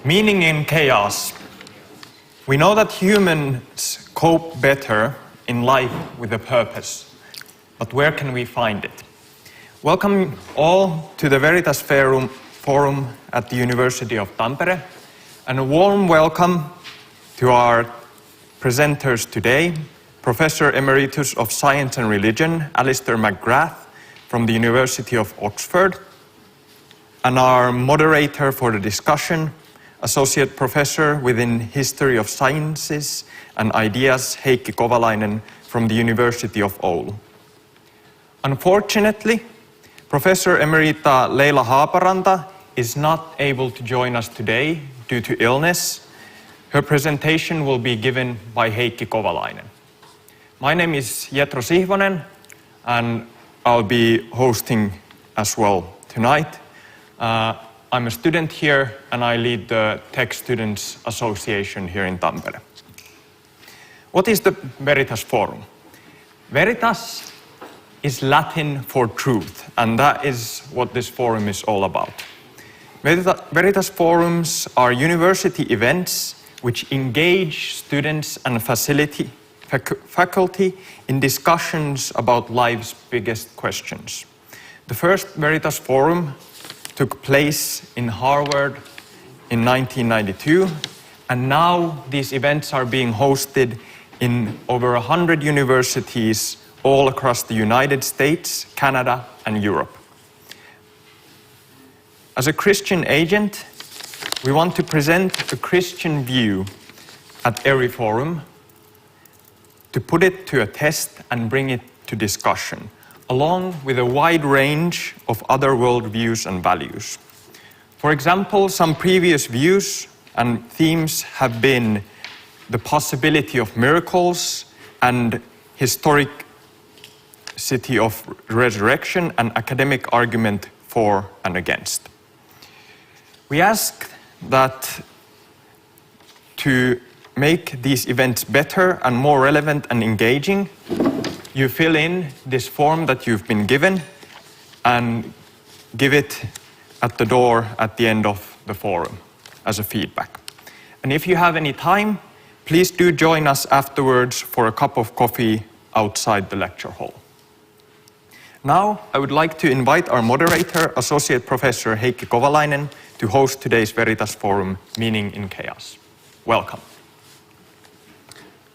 Meaning in chaos. We know that humans cope better in life with a purpose, but where can we find it? Welcome all to the Veritas Forum at the University of Tampere, and a warm welcome to our presenters today, Professor Emeritus of Science and Religion, Alister McGrath from the University of Oxford, and our moderator for the discussion, Associate Professor within History of Sciences and Ideas, Heikki Kovalainen from the University of Oulu. Unfortunately, Professor Emerita Leila Haaparanta is not able to join us today due to illness. Her presentation will be given by Heikki Kovalainen. My name is Jetro Sihvonen, and I'll be hosting as well tonight. I'm a student here, and I lead the Tech Students Association here in Tampere. What is the Veritas Forum? Veritas is Latin for truth, and that is what this forum is all about. Veritas Forums are university events which engage students and faculty in discussions about life's biggest questions. The first Veritas Forum took place in Harvard in 1992, and now these events are being hosted in over 100 universities all across the United States, Canada, and Europe. As a Christian agent, we want to present a Christian view at every forum, to put it to a test and bring it to discussion, along with a wide range of other worldviews and values. For example, some previous views and themes have been the possibility of miracles and historicity of resurrection and academic argument for and against. We ask that to make these events better and more relevant and engaging, you fill in this form that you've been given and give it at the door at the end of the forum as a feedback. And if you have any time, please do join us afterwards for a cup of coffee outside the lecture hall. Now, I would like to invite our moderator, Associate Professor Heikki Kovalainen, to host today's Veritas Forum, Meaning in Chaos. Welcome.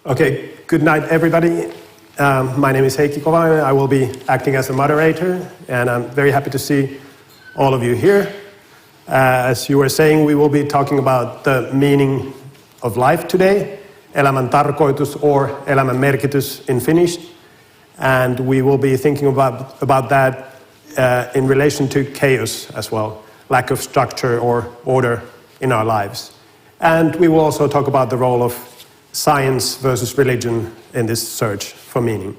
Okay, good night, everybody. My name is Heikki Kovalainen. I will be acting as a moderator, and I'm very happy to see all of you here. As you were saying, we will be talking about the meaning of life today, elämän tarkoitus or elämän merkitys in Finnish, and we will be thinking about that in relation to chaos as well, lack of structure or order in our lives. And we will also talk about the role of science versus religion in this search for meaning.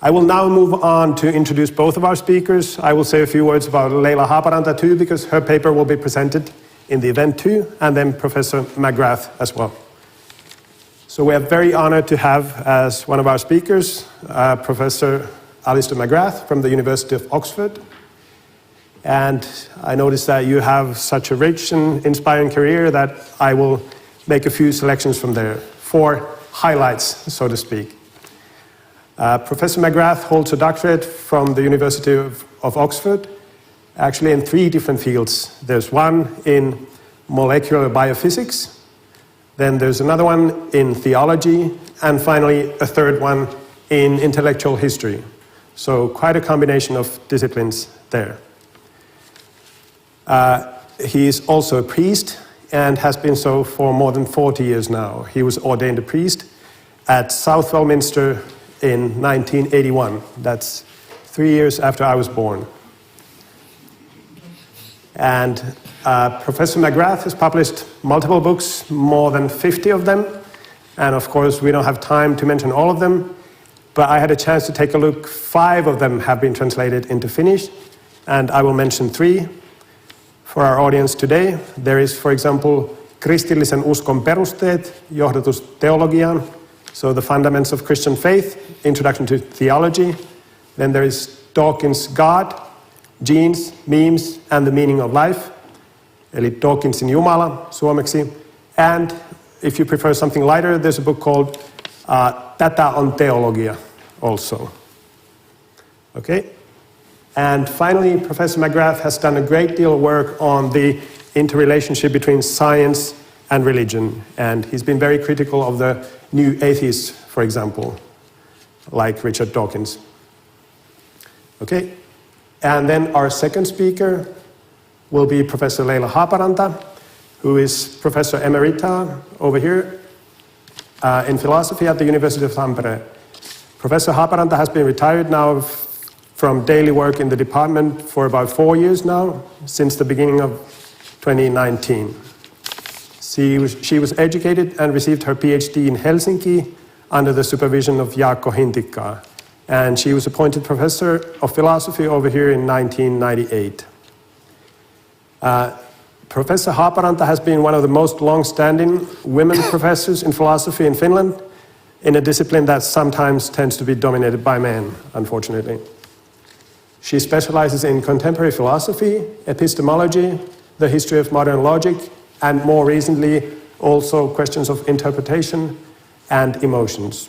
I will now move on to introduce both of our speakers. I will say a few words about Leila Haaparanta too, because her paper will be presented in the event too, and then Professor McGrath as well. So we are very honored to have as one of our speakers, Professor Alister McGrath from the University of Oxford. And I noticed that you have such a rich and inspiring career that I will make a few selections from there, 4 highlights, so to speak. Professor McGrath holds a doctorate from the University of Oxford, actually in 3 different fields. There's one in molecular biophysics, then there's another one in theology, and finally a third one in intellectual history. So quite a combination of disciplines there. He is also a priest, and has been so for more than 40 years now. He was ordained a priest at Southwell Minster in 1981. That's 3 years after I was born. And Professor McGrath has published multiple books, more than 50 of them. And of course, we don't have time to mention all of them, but I had a chance to take a look. 5 of them have been translated into Finnish, and I will mention 3. For our audience today, there is, for example, Kristillisen uskon perusteet, johdatus teologiaan, so the fundamentals of Christian faith, introduction to theology. Then there is Dawkins' God, Genes, Memes, and the Meaning of Life. eli Dawkinsin Jumala suomeksi. And if you prefer something lighter, there's a book called Tätä on teologia also. Okay? And finally, Professor McGrath has done a great deal of work on the interrelationship between science and religion. And he's been very critical of the new atheists, for example, like Richard Dawkins. Okay? And then our second speaker will be Professor Leila Haaparanta, who is Professor Emerita over here in philosophy at the University of Tampere. Professor Haaparanta has been retired now from daily work in the department for about 4 years now, since the beginning of 2019. She was educated and received her PhD in Helsinki under the supervision of Jaakko Hintikka, and she was appointed Professor of Philosophy over here in 1998. Professor Haaparanta has been one of the most long-standing women professors in philosophy in Finland, in a discipline that sometimes tends to be dominated by men, unfortunately. She specializes in contemporary philosophy, epistemology, the history of modern logic, and more recently, also questions of interpretation and emotions.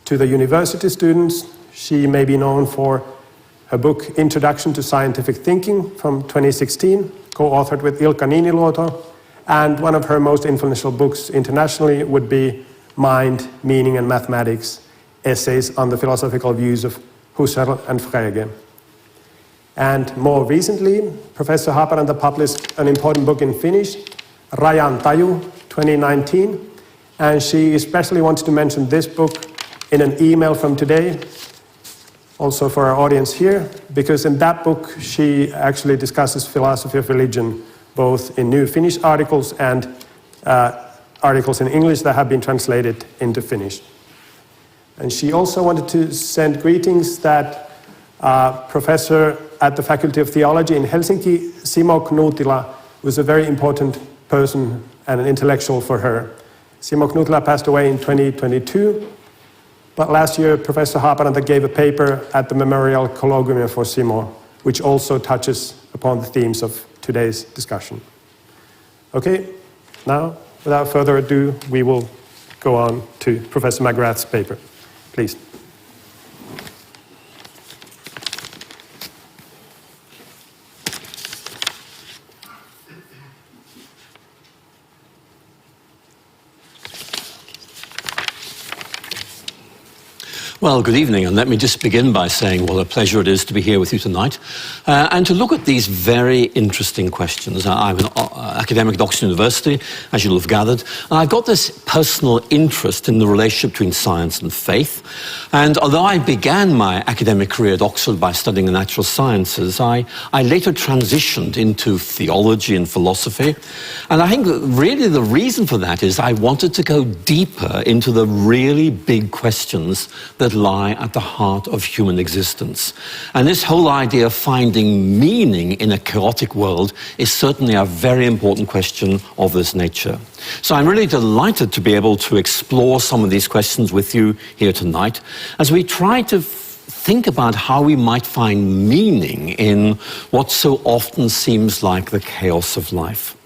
To the university students, she may be known for her book Introduction to Scientific Thinking from 2016, co-authored with Ilkka Niiniluoto, and one of her most influential books internationally would be Mind, Meaning and Mathematics, Essays on the Philosophical Views of Husserl and Frege. And more recently, Professor Haaparanta published an important book in Finnish, Rajan Taju, 2019, and she especially wanted to mention this book in an email from today, also for our audience here, because in that book she actually discusses philosophy of religion, both in new Finnish articles and articles in English that have been translated into Finnish. And she also wanted to send greetings that professor at the Faculty of Theology in Helsinki, Simo Knutila, was a very important person and an intellectual for her. Simo Knutila passed away in 2022, but last year Professor Haaparanta gave a paper at the Memorial Colloquium for Simo, which also touches upon the themes of today's discussion. Okay, now, without further ado, we will go on to Professor McGrath's paper. Please. Well, good evening, and let me just begin by saying what a pleasure it is to be here with you tonight and to look at these very interesting questions. I'm an academic at Oxford University, as you'll have gathered, and I've got this personal interest in the relationship between science and faith. And although I began my academic career at Oxford by studying the natural sciences, I later transitioned into theology and philosophy. And I think that really the reason for that is I wanted to go deeper into the really big questions that lie at the heart of human existence. And this whole idea of finding meaning in a chaotic world is certainly a very important question of this nature. So I'm really delighted to be able to explore some of these questions with you here tonight as we try to think about how we might find meaning in what so often seems like the chaos of life.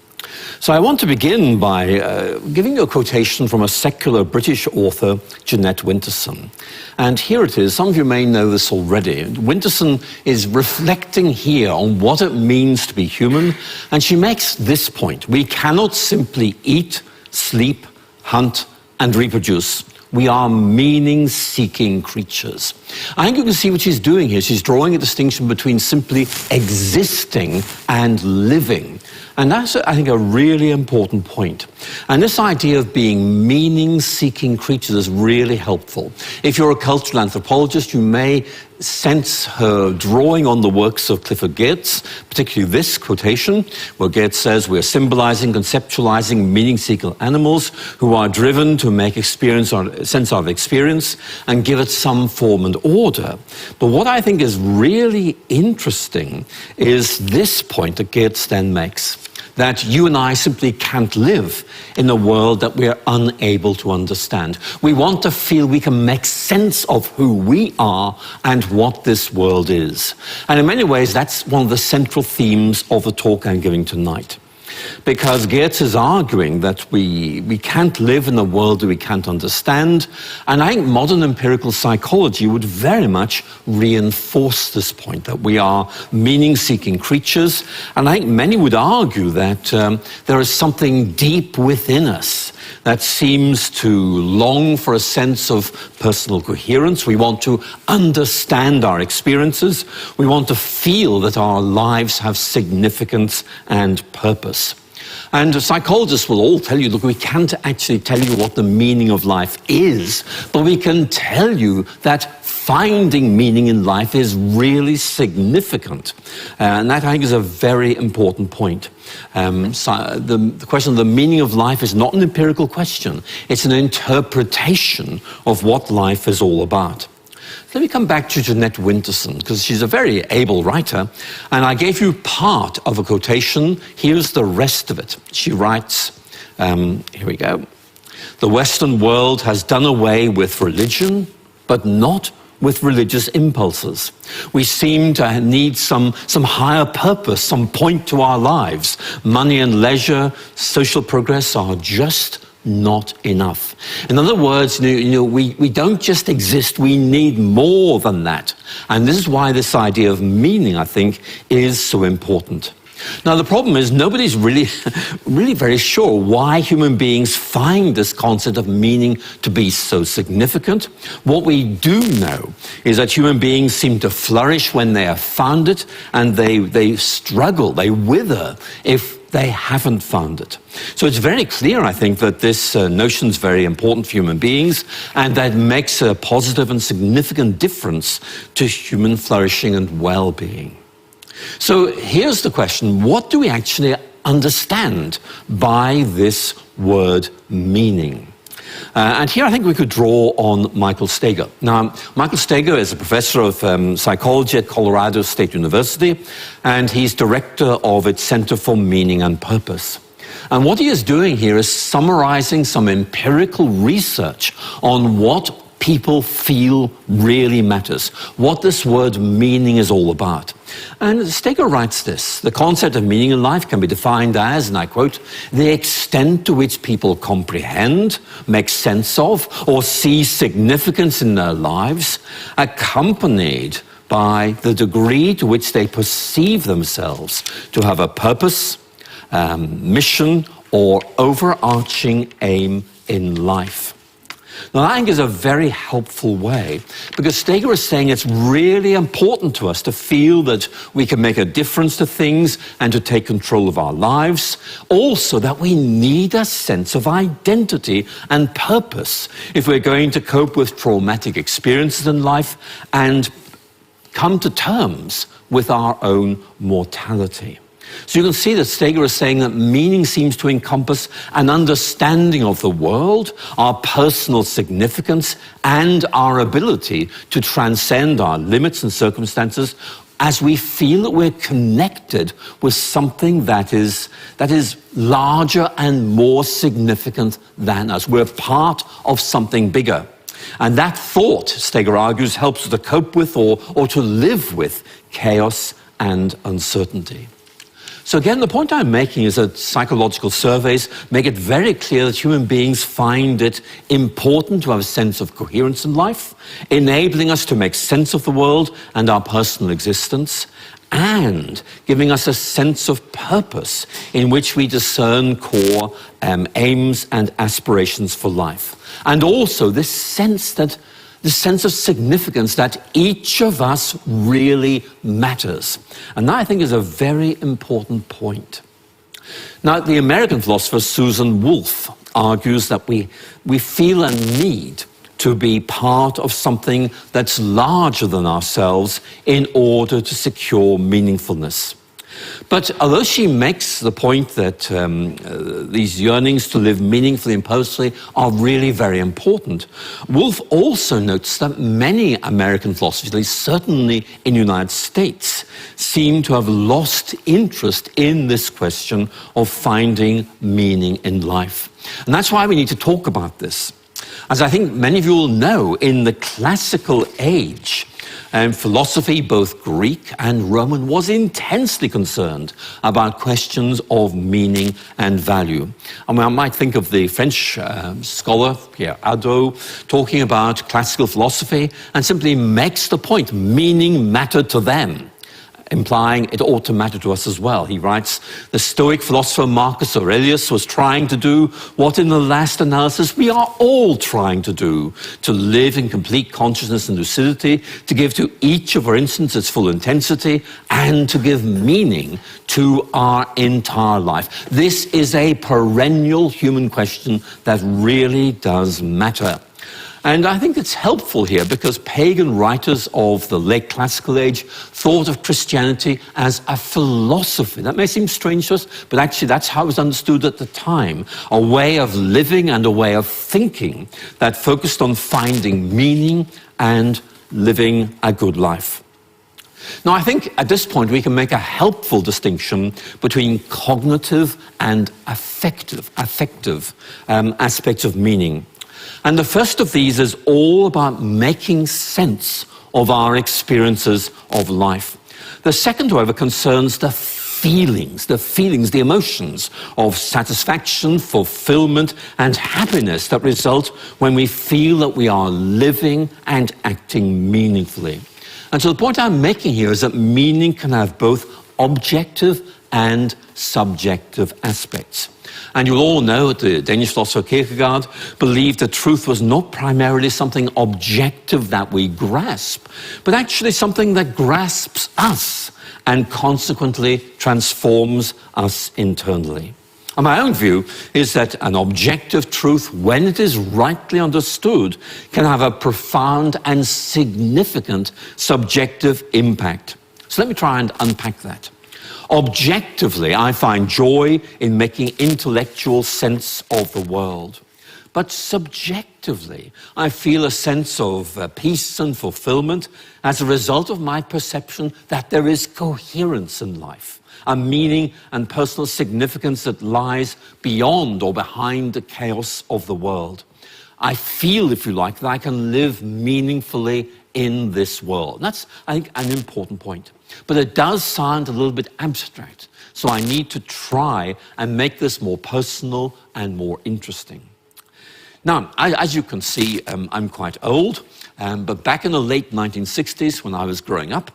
So I want to begin by giving you a quotation from a secular British author, Jeanette Winterson. And here it is. Some of you may know this already. Winterson is reflecting here on what it means to be human, and she makes this point. We cannot simply eat, sleep, hunt, and reproduce. We are meaning-seeking creatures. I think you can see what she's doing here. She's drawing a distinction between simply existing and living. And that's, I think, a really important point. And this idea of being meaning-seeking creatures is really helpful. If you're a cultural anthropologist, you may sense her drawing on the works of Clifford Geertz, particularly this quotation, where Geertz says, we're symbolizing, conceptualizing meaning-seeking animals who are driven to make experience or sense of experience and give it some form and order. But what I think is really interesting is this point that Geertz then makes, that you and I simply can't live in a world that we're unable to understand. We want to feel we can make sense of who we are and what this world is. And in many ways, that's one of the central themes of the talk I'm giving tonight. because Geertz is arguing that we can't live in a world that we can't understand, and I think modern empirical psychology would very much reinforce this point, that we are meaning-seeking creatures, and I think many would argue that there is something deep within us that seems to long for a sense of personal coherence. We want to understand our experiences. We want to feel that our lives have significance and purpose. And psychologists will all tell you, look, we can't actually tell you what the meaning of life is, but we can tell you that finding meaning in life is really significant. And that, I think, is a very important point. So the question of the meaning of life is not an empirical question. It's an interpretation of what life is all about. Let me come back to Jeanette Winterson, because she's a very able writer, and I gave you part of a quotation. Here's the rest of it. She writes, here we go. The Western world has done away with religion, but not with religious impulses. We seem to need some higher purpose, some point to our lives. Money and leisure, social progress are just not enough. In other words, we don't just exist, we need more than that. And this is why this idea of meaning, I think, is so important. Now, the problem is nobody's really very sure why human beings find this concept of meaning to be so significant. What we do know is that human beings seem to flourish when they have found it, and they struggle, they wither if they haven't found it. So it's very clear, I think, that this notion is very important for human beings, and that makes a positive and significant difference to human flourishing and well-being. So here's the question: what do we actually understand by this word meaning? And here I think we could draw on Michael Steger. Now, Michael Steger is a professor of psychology at Colorado State University, and he's director of its Center for Meaning and Purpose. And what he is doing here is summarizing some empirical research on what people feel really matters, what this word meaning is all about. And Steger writes this: the concept of meaning in life can be defined as, and I quote, the extent to which people comprehend, make sense of, or see significance in their lives, accompanied by the degree to which they perceive themselves to have a purpose, mission, or overarching aim in life. Now, I think is a very helpful way, because Steger is saying it's really important to us to feel that we can make a difference to things and to take control of our lives. Also, that we need a sense of identity and purpose if we're going to cope with traumatic experiences in life and come to terms with our own mortality. So you can see that Steger is saying that meaning seems to encompass an understanding of the world, our personal significance, and our ability to transcend our limits and circumstances as we feel that we're connected with something that is larger and more significant than us. We're part of something bigger. And that thought, Steger argues, helps us to cope with or to live with chaos and uncertainty. So again, the point I'm making is that psychological surveys make it very clear that human beings find it important to have a sense of coherence in life, enabling us to make sense of the world and our personal existence, and giving us a sense of purpose in which we discern core aims and aspirations for life. And also this sense of significance that each of us really matters. And that, I think, is a very important point. Now, the American philosopher Susan Wolf argues that we feel a need to be part of something that's larger than ourselves in order to secure meaningfulness. But although she makes the point that these yearnings to live meaningfully and purposefully are really very important, Wolf also notes that many American philosophers, certainly in the United States, seem to have lost interest in this question of finding meaning in life. And that's why we need to talk about this. As I think many of you will know, in the classical age, Philosophy, both Greek and Roman, was intensely concerned about questions of meaning and value. I mean, I might think of the French scholar Pierre Hadot talking about classical philosophy and simply makes the point, meaning mattered to them, implying it ought to matter to us as well. He writes, the Stoic philosopher Marcus Aurelius was trying to do what in the last analysis we are all trying to do, to live in complete consciousness and lucidity, to give to each of our instants its full intensity, and to give meaning to our entire life. This is a perennial human question that really does matter. And I think it's helpful here because pagan writers of the late classical age thought of Christianity as a philosophy. That may seem strange to us, but actually that's how it was understood at the time. A way of living and a way of thinking that focused on finding meaning and living a good life. Now, I think at this point we can make a helpful distinction between cognitive and affective aspects of meaning. And the first of these is all about making sense of our experiences of life. The second, however, concerns the feelings, the emotions of satisfaction, fulfillment, and happiness that result when we feel that we are living and acting meaningfully. And so the point I'm making here is that meaning can have both objective and subjective aspects. And you'll all know that the Danish philosopher Kierkegaard believed that truth was not primarily something objective that we grasp, but actually something that grasps us and consequently transforms us internally. And my own view is that an objective truth, when it is rightly understood, can have a profound and significant subjective impact. So let me try and unpack that. Objectively, I find joy in making intellectual sense of the world. But subjectively, I feel a sense of peace and fulfillment as a result of my perception that there is coherence in life, a meaning and personal significance that lies beyond or behind the chaos of the world. I feel, if you like, that I can live meaningfully in this world. That's, I think, an important point. But it does sound a little bit abstract, so I need to try and make this more personal and more interesting. Now, as you can see, I'm quite old, but back in the late 1960s, when I was growing up,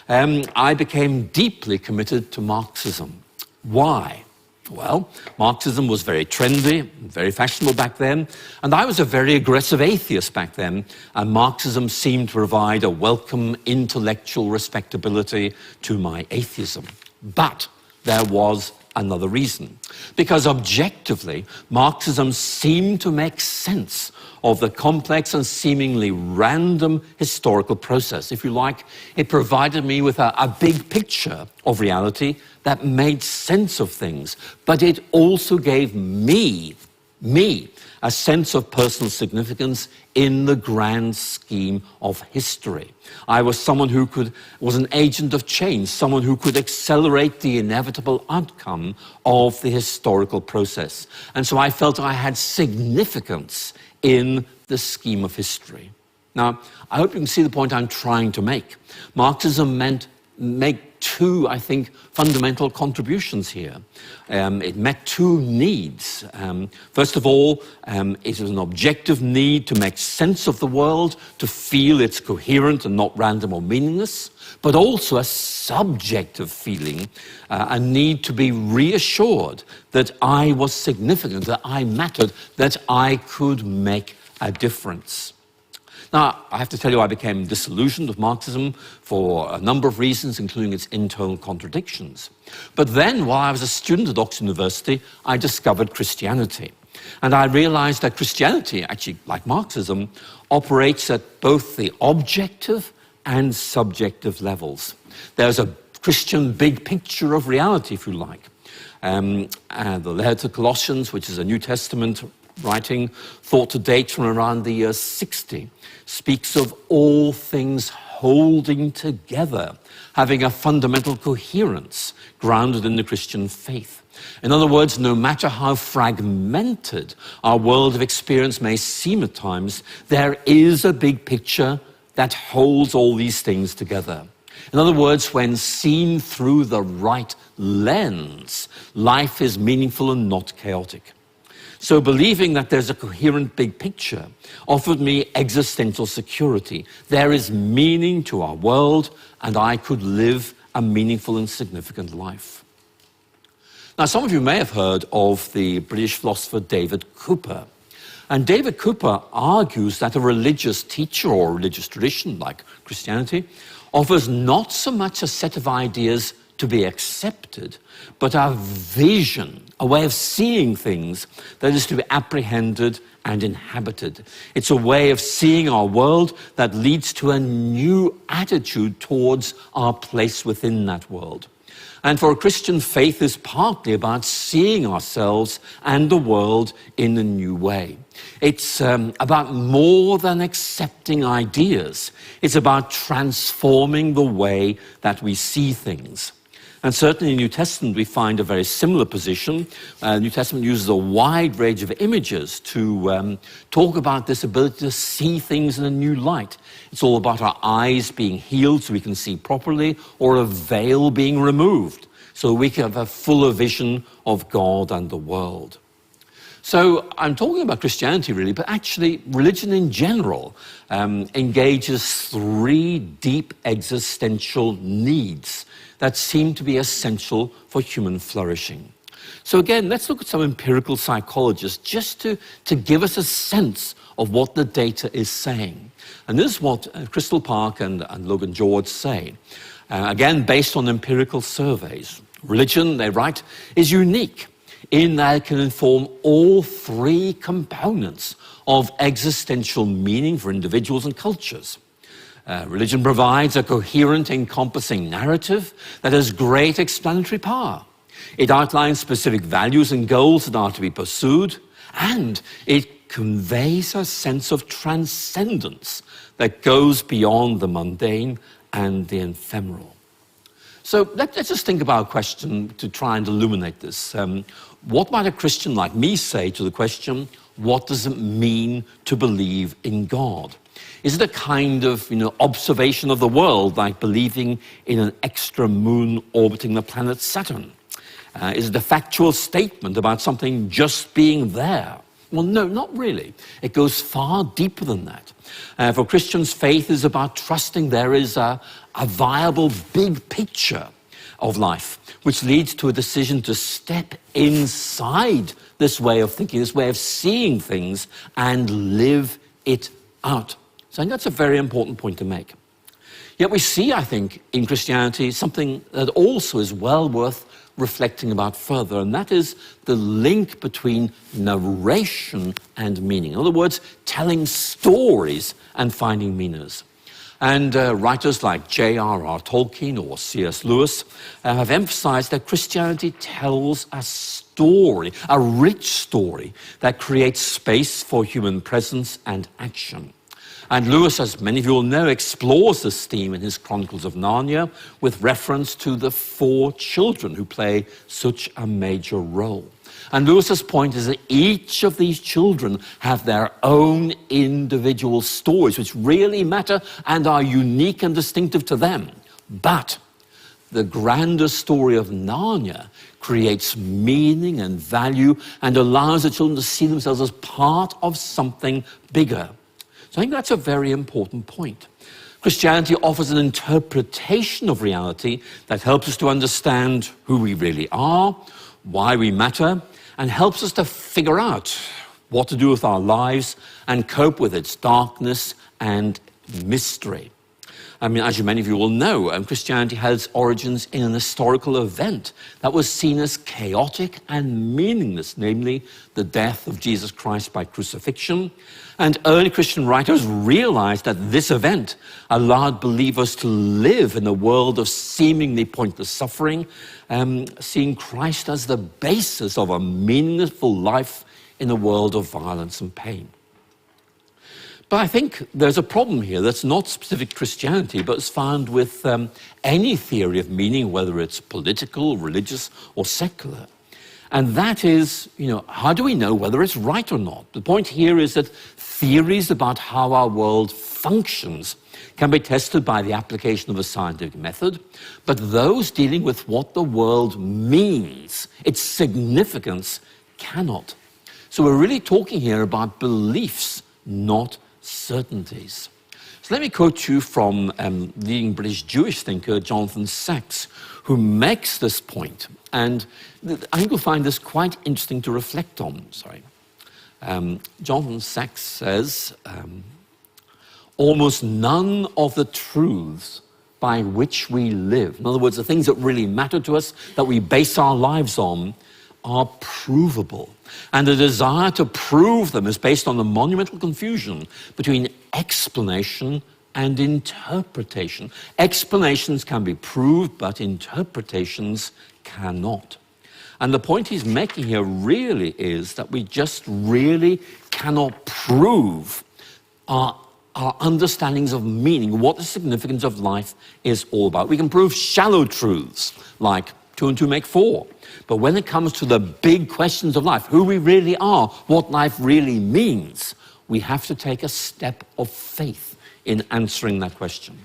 I became deeply committed to Marxism. Why? Well, Marxism was very trendy, very fashionable back then, and I was a very aggressive atheist back then, and Marxism seemed to provide a welcome intellectual respectability to my atheism. But there was another reason, because objectively, Marxism seemed to make sense of the complex and seemingly random historical process. If you like, it provided me with a big picture of reality that made sense of things, but it also gave me a sense of personal significance in the grand scheme of history. I was someone who was an agent of change, someone who could accelerate the inevitable outcome of the historical process. And so I felt I had significance in the scheme of history. Now, I hope you can see the point I'm trying to make. Marxism make two, I think, fundamental contributions here. It met two needs. First of all, it was an objective need to make sense of the world, to feel it's coherent and not random or meaningless, but also a subjective feeling, a need to be reassured that I was significant, that I mattered, that I could make a difference. Now, I have to tell you, I became disillusioned with Marxism for a number of reasons, including its internal contradictions. But then, while I was a student at Oxford University, I discovered Christianity. And I realized that Christianity, actually, like Marxism, operates at both the objective and subjective levels. There's a Christian big picture of reality, if you like. The letter to Colossians, which is a New Testament writing thought to date from around the year 60, speaks of all things holding together, having a fundamental coherence grounded in the Christian faith. In other words, no matter how fragmented our world of experience may seem at times, there is a big picture that holds all these things together. In other words, when seen through the right lens, life is meaningful and not chaotic. So believing that there's a coherent big picture offered me existential security. There is meaning to our world, and I could live a meaningful and significant life. Now, some of you may have heard of the British philosopher David Cooper. And David Cooper argues that a religious teacher or a religious tradition, like Christianity, offers not so much a set of ideas to be accepted, but a vision, a way of seeing things that is to be apprehended and inhabited. It's a way of seeing our world that leads to a new attitude towards our place within that world. And for a Christian, faith is partly about seeing ourselves and the world in a new way. It's about more than accepting ideas. It's about transforming the way that we see things. And certainly in the New Testament, we find a very similar position. The New Testament uses a wide range of images to talk about this ability to see things in a new light. It's all about our eyes being healed so we can see properly, or a veil being removed so we can have a fuller vision of God and the world. So I'm talking about Christianity really, but actually religion in general engages three deep existential needs that seem to be essential for human flourishing. So again, let's look at some empirical psychologists just to give us a sense of what the data is saying. And this is what Crystal Park and Logan George say. Again, based on empirical surveys. Religion, they write, is unique in that it can inform all three components of existential meaning for individuals and cultures. Religion provides a coherent, encompassing narrative that has great explanatory power. It outlines specific values and goals that are to be pursued, and it conveys a sense of transcendence that goes beyond the mundane and the ephemeral. So let's just think about a question to try and illuminate this. What might a Christian like me say to the question, what does it mean to believe in God? Is it a kind of observation of the world, like believing in an extra moon orbiting the planet Saturn? Is it a factual statement about something just being there? Well, no, not really. It goes far deeper than that. For Christians, faith is about trusting there is a viable big picture of life, which leads to a decision to step inside this way of thinking, this way of seeing things, and live it out. So I think that's a very important point to make. Yet we see, I think, in Christianity something that also is well worth reflecting about further, and that is the link between narration and meaning. In other words, telling stories and finding meanings. And writers like J.R.R. Tolkien or C.S. Lewis have emphasized that Christianity tells a story, a rich story, that creates space for human presence and action. And Lewis, as many of you will know, explores this theme in his Chronicles of Narnia with reference to the 4 children who play such a major role. And Lewis's point is that each of these children have their own individual stories which really matter and are unique and distinctive to them. But the grander story of Narnia creates meaning and value and allows the children to see themselves as part of something bigger. So I think that's a very important point. Christianity offers an interpretation of reality that helps us to understand who we really are, why we matter, and helps us to figure out what to do with our lives and cope with its darkness and mystery. I mean, as many of you will know, Christianity has its origins in an historical event that was seen as chaotic and meaningless, namely the death of Jesus Christ by crucifixion. And early Christian writers realized that this event allowed believers to live in a world of seemingly pointless suffering, seeing Christ as the basis of a meaningful life in a world of violence and pain. But I think there's a problem here that's not specific to Christianity, but is found with any theory of meaning, whether it's political, religious, or secular. And that is, how do we know whether it's right or not? The point here is that theories about how our world functions can be tested by the application of a scientific method, but those dealing with what the world means, its significance, cannot. So we're really talking here about beliefs, not certainties. So let me quote you from leading British Jewish thinker Jonathan Sacks, who makes this point. And I think you'll find this quite interesting to reflect on. Jonathan Sacks says, almost none of the truths by which we live, in other words, the things that really matter to us, that we base our lives on, are provable. And the desire to prove them is based on the monumental confusion between explanation and interpretation. Explanations can be proved, but interpretations cannot. And the point he's making here really is that we just really cannot prove our understandings of meaning, what the significance of life is all about. We can prove shallow truths, like 2 and 2 make 4. But when it comes to the big questions of life, who we really are, what life really means, we have to take a step of faith in answering that question.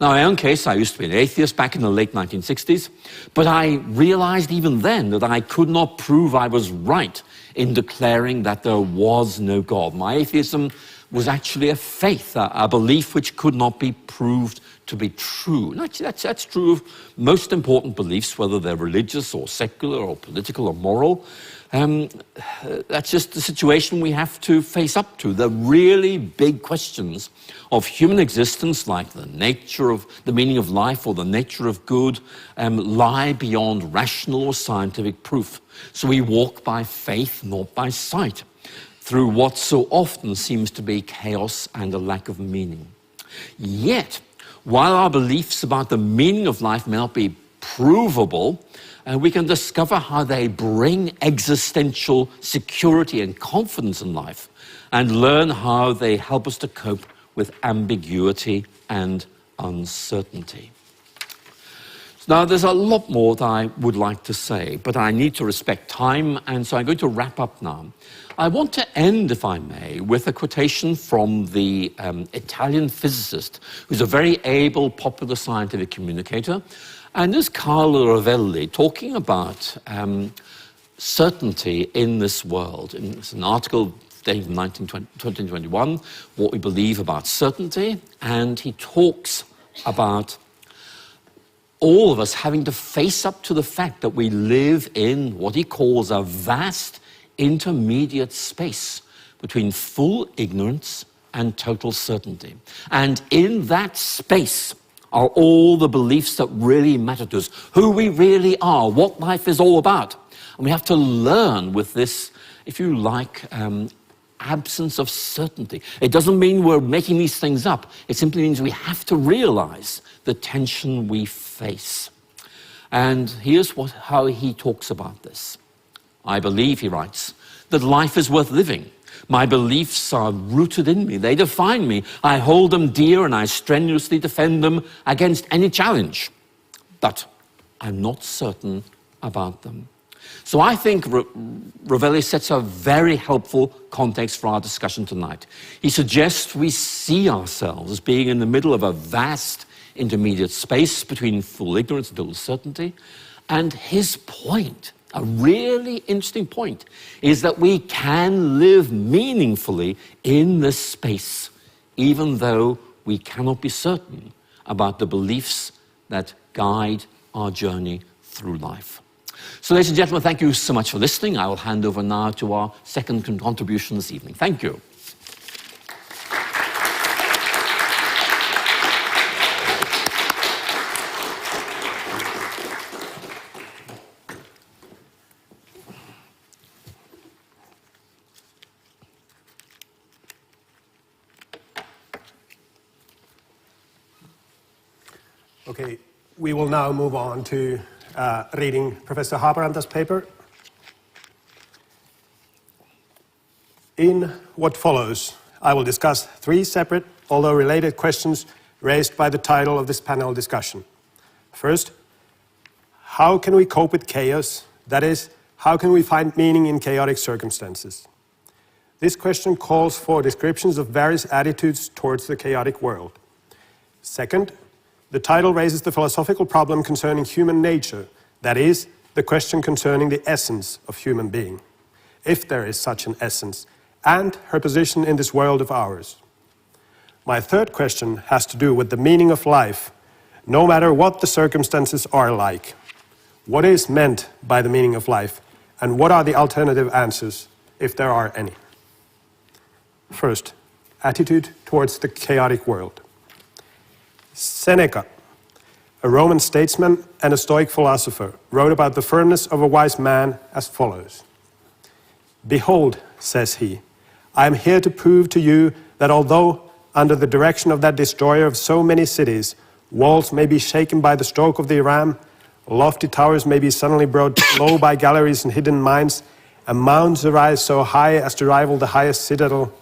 Now, in my own case, I used to be an atheist back in the late 1960s, but I realized even then that I could not prove I was right in declaring that there was no God. My atheism was actually a faith, a belief which could not be proved to be true. And actually, that's true of most important beliefs, whether they're religious or secular or political or moral. That's just the situation we have to face up to. The really big questions of human existence, like the nature of the meaning of life or the nature of good, lie beyond rational or scientific proof. So we walk by faith, not by sight, through what so often seems to be chaos and a lack of meaning. Yet, while our beliefs about the meaning of life may not be provable, we can discover how they bring existential security and confidence in life, and learn how they help us to cope with ambiguity and uncertainty. Now, there's a lot more that I would like to say, but I need to respect time, and so I'm going to wrap up now. I want to end, if I may, with a quotation from the Italian physicist, who's a very able, popular scientific communicator, and this is Carlo Rovelli, talking about certainty in this world. It's an article dating from 2021, what we believe about certainty, and he talks about all of us having to face up to the fact that we live in what he calls a vast intermediate space between full ignorance and total certainty. And in that space are all the beliefs that really matter to us, who we really are, what life is all about. And we have to learn with this, if you like, absence of certainty. It doesn't mean we're making these things up. It simply means we have to realize the tension we face. And here's how he talks about this. I believe, he writes, that life is worth living. My beliefs are rooted in me. They define me. I hold them dear and I strenuously defend them against any challenge. But I'm not certain about them. So I think Rovelli sets a very helpful context for our discussion tonight. He suggests we see ourselves as being in the middle of a vast intermediate space between full ignorance and total certainty. And his point, a really interesting point, is that we can live meaningfully in this space, even though we cannot be certain about the beliefs that guide our journey through life. So, ladies and gentlemen, thank you so much for listening. I will hand over now to our second contribution this evening. Thank you. Okay, we will now move on to reading Professor Haaparanta's paper. In what follows, I will discuss 3 separate, although related questions raised by the title of this panel discussion. First, how can we cope with chaos? That is, how can we find meaning in chaotic circumstances? This question calls for descriptions of various attitudes towards the chaotic world. Second, the title raises the philosophical problem concerning human nature, that is, the question concerning the essence of human being, if there is such an essence, and her position in this world of ours. My third question has to do with the meaning of life, no matter what the circumstances are like. What is meant by the meaning of life, and what are the alternative answers, if there are any? First, attitude towards the chaotic world. Seneca, a Roman statesman and a Stoic philosopher, wrote about the firmness of a wise man as follows. "Behold," says he, "I am here to prove to you that although under the direction of that destroyer of so many cities, walls may be shaken by the stroke of the ram, lofty towers may be suddenly brought low by galleries and hidden mines, and mounds arise so high as to rival the highest citadel,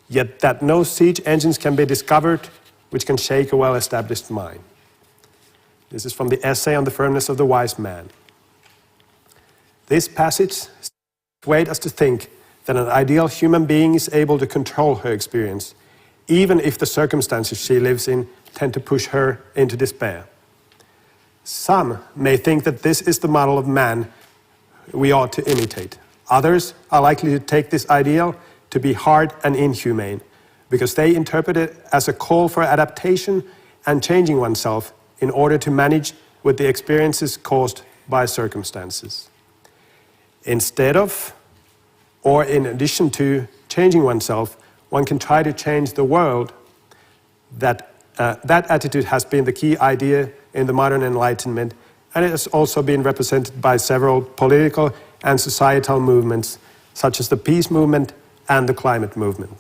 yet that no siege engines can be discovered which can shake a well-established mind." This is from the essay on the firmness of the wise man. This passage persuades us to think that an ideal human being is able to control her experience, even if the circumstances she lives in tend to push her into despair. Some may think that this is the model of man we ought to imitate. Others are likely to take this ideal to be hard and inhumane, because they interpret it as a call for adaptation and changing oneself in order to manage with the experiences caused by circumstances. Instead of, or in addition to, changing oneself, one can try to change the world. That attitude has been the key idea in the modern Enlightenment, and it has also been represented by several political and societal movements, such as the peace movement and the climate movement.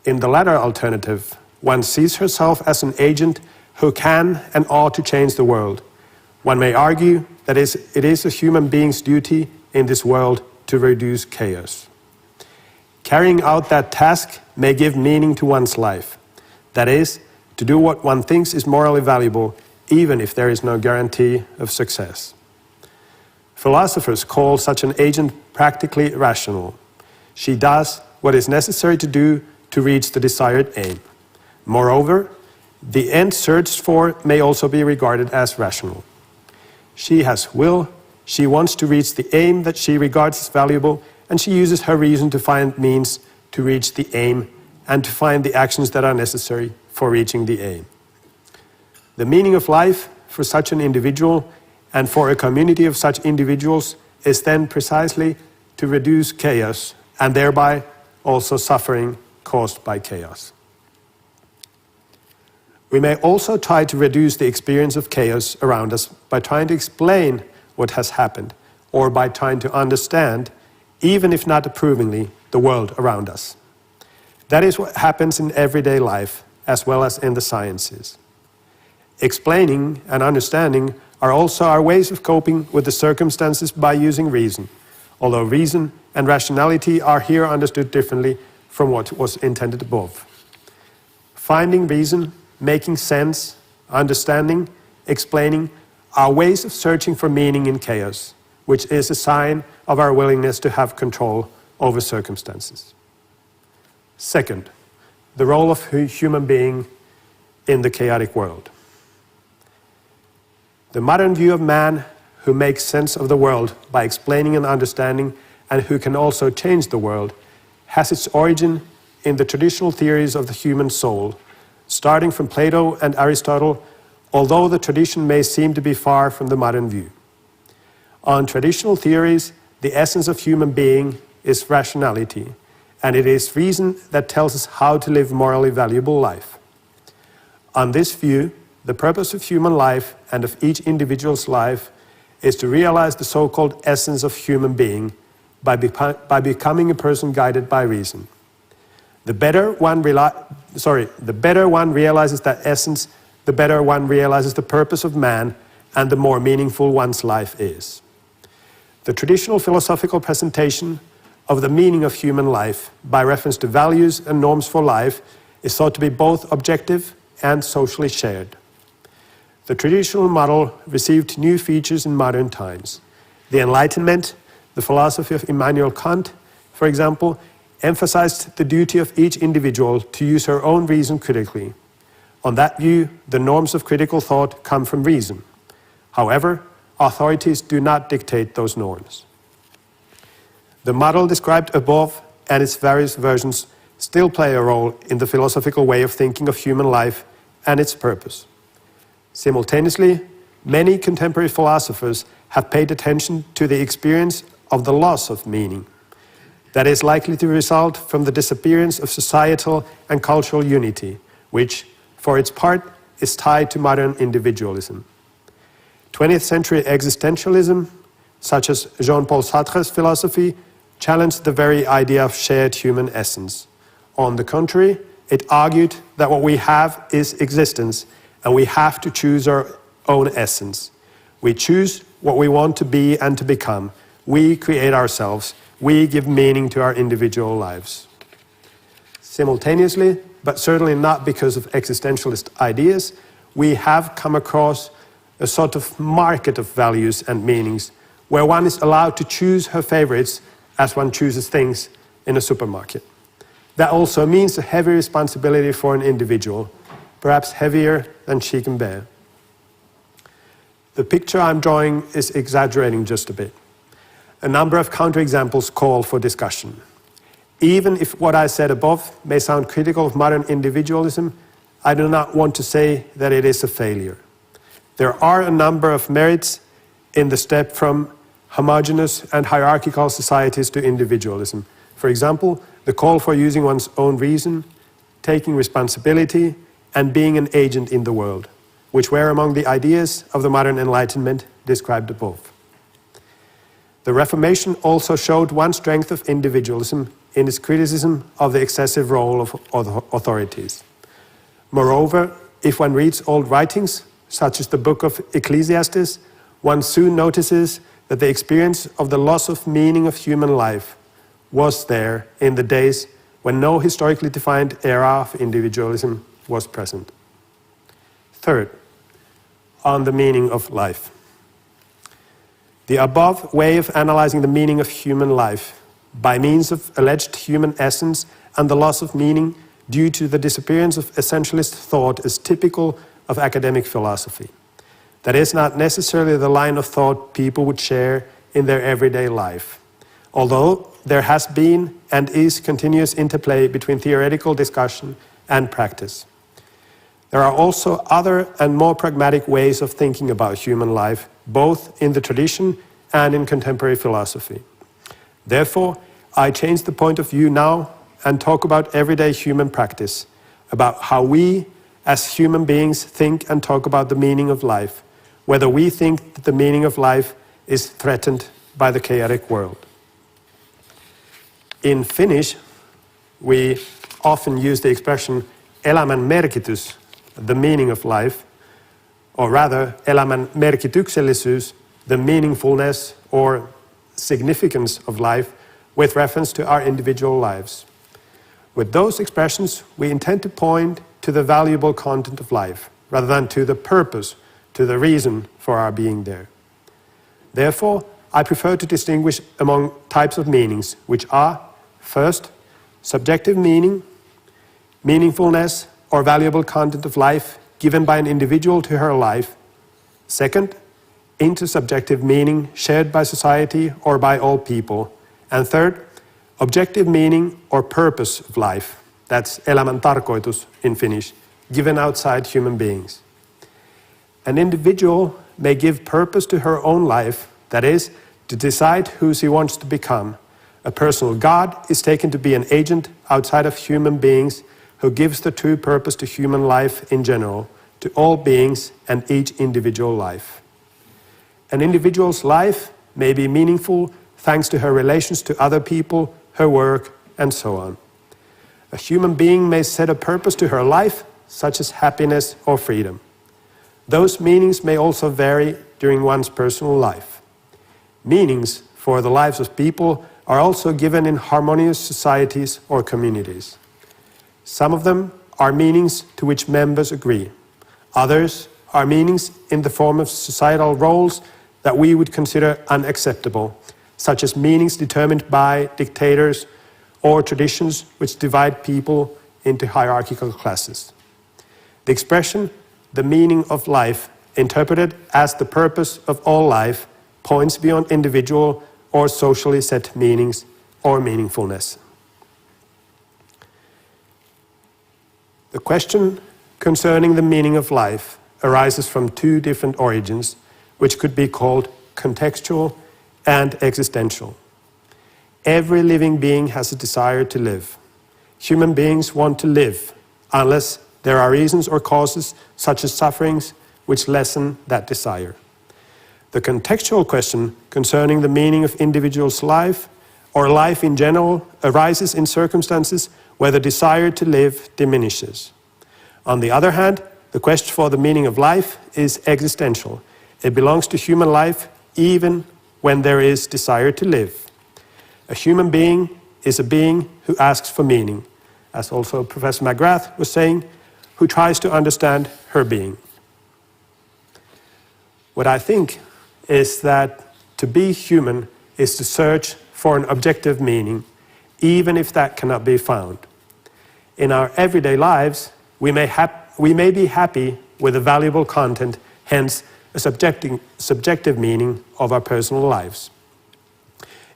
In the latter alternative, one sees herself as an agent who can and ought to change the world. One may argue that it is a human being's duty in this world to reduce chaos. Carrying out that task may give meaning to one's life. That is, to do what one thinks is morally valuable, even if there is no guarantee of success. Philosophers call such an agent practically rational. She does what is necessary to do to reach the desired aim. Moreover, the end searched for may also be regarded as rational. She has will, she wants to reach the aim that she regards as valuable, and she uses her reason to find means to reach the aim and to find the actions that are necessary for reaching the aim. The meaning of life for such an individual and for a community of such individuals is then precisely to reduce chaos and thereby also suffering caused by chaos. We may also try to reduce the experience of chaos around us by trying to explain what has happened, or by trying to understand, even if not approvingly, the world around us. That is what happens in everyday life, as well as in the sciences. Explaining and understanding are also our ways of coping with the circumstances by using reason, although reason and rationality are here understood differently from what was intended above. Finding reason, making sense, understanding, explaining are ways of searching for meaning in chaos, which is a sign of our willingness to have control over circumstances. Second, the role of a human being in the chaotic world. The modern view of man who makes sense of the world by explaining and understanding, and who can also change the world, has its origin in the traditional theories of the human soul, starting from Plato and Aristotle, although the tradition may seem to be far from the modern view. On traditional theories, the essence of human being is rationality, and it is reason that tells us how to live morally valuable life. On this view, the purpose of human life and of each individual's life is to realize the so-called essence of human being by becoming a person guided by reason. The better one realizes that essence, the better one realizes the purpose of man, and the more meaningful one's life is. The traditional philosophical presentation of the meaning of human life by reference to values and norms for life is thought to be both objective and socially shared. The traditional model received new features in modern times. The Enlightenment, the philosophy of Immanuel Kant, for example, emphasized the duty of each individual to use her own reason critically. On that view, the norms of critical thought come from reason. However, authorities do not dictate those norms. The model described above and its various versions still play a role in the philosophical way of thinking of human life and its purpose. Simultaneously, many contemporary philosophers have paid attention to the experience of the loss of meaning that is likely to result from the disappearance of societal and cultural unity, which, for its part, is tied to modern individualism. 20th century existentialism, such as Jean-Paul Sartre's philosophy, challenged the very idea of shared human essence. On the contrary, it argued that what we have is existence, and we have to choose our own essence. We choose what we want to be and to become. We create ourselves. We give meaning to our individual lives. Simultaneously, but certainly not because of existentialist ideas, we have come across a sort of market of values and meanings where one is allowed to choose her favorites as one chooses things in a supermarket. That also means a heavy responsibility for an individual, perhaps heavier than she can bear. The picture I'm drawing is exaggerating just a bit. A number of counterexamples call for discussion. Even if what I said above may sound critical of modern individualism, I do not want to say that it is a failure. There are a number of merits in the step from homogeneous and hierarchical societies to individualism. For example, the call for using one's own reason, taking responsibility, and being an agent in the world, which were among the ideas of the modern Enlightenment described above. The Reformation also showed one strength of individualism in its criticism of the excessive role of authorities. Moreover, if one reads old writings, such as the book of Ecclesiastes, one soon notices that the experience of the loss of meaning of human life was there in the days when no historically defined era of individualism was present. Third, on the meaning of life. The above way of analyzing the meaning of human life by means of alleged human essence and the loss of meaning due to the disappearance of essentialist thought is typical of academic philosophy. That is not necessarily the line of thought people would share in their everyday life, although there has been and is continuous interplay between theoretical discussion and practice. There are also other and more pragmatic ways of thinking about human life, both in the tradition and in contemporary philosophy. Therefore, I change the point of view now and talk about everyday human practice, about how we as human beings think and talk about the meaning of life, whether we think that the meaning of life is threatened by the chaotic world. In Finnish, we often use the expression elämän merkitys, the meaning of life, or rather elämän merkityksellisyys, the meaningfulness or significance of life, with reference to our individual lives. With those expressions, we intend to point to the valuable content of life, rather than to the purpose, to the reason for our being there. Therefore, I prefer to distinguish among types of meanings, which are, first, subjective meaning, meaningfulness or valuable content of life given by an individual to her life. Second, intersubjective meaning shared by society or by all people. And third, objective meaning or purpose of life, that's elämän tarkoitus in Finnish, given outside human beings. An individual may give purpose to her own life, that is, to decide who she wants to become. A personal God is taken to be an agent outside of human beings who gives the true purpose to human life in general, to all beings and each individual life. An individual's life may be meaningful thanks to her relations to other people, her work, and so on. A human being may set a purpose to her life, such as happiness or freedom. Those meanings may also vary during one's personal life. Meanings for the lives of people are also given in harmonious societies or communities. Some of them are meanings to which members agree. Others are meanings in the form of societal roles that we would consider unacceptable, such as meanings determined by dictators or traditions which divide people into hierarchical classes. The expression, the meaning of life, interpreted as the purpose of all life, points beyond individual or socially set meanings or meaningfulness. The question concerning the meaning of life arises from two different origins, which could be called contextual and existential. Every living being has a desire to live. Human beings want to live, unless there are reasons or causes, such as sufferings, which lessen that desire. The contextual question concerning the meaning of individuals' life, or life in general, arises in circumstances where the desire to live diminishes. On the other hand, the quest for the meaning of life is existential. It belongs to human life even when there is desire to live. A human being is a being who asks for meaning, as also Professor McGrath was saying, who tries to understand her being. What I think is that to be human is to search for an objective meaning, even if that cannot be found. In our everyday lives, we may be happy with the valuable content, hence a subjective meaning of our personal lives.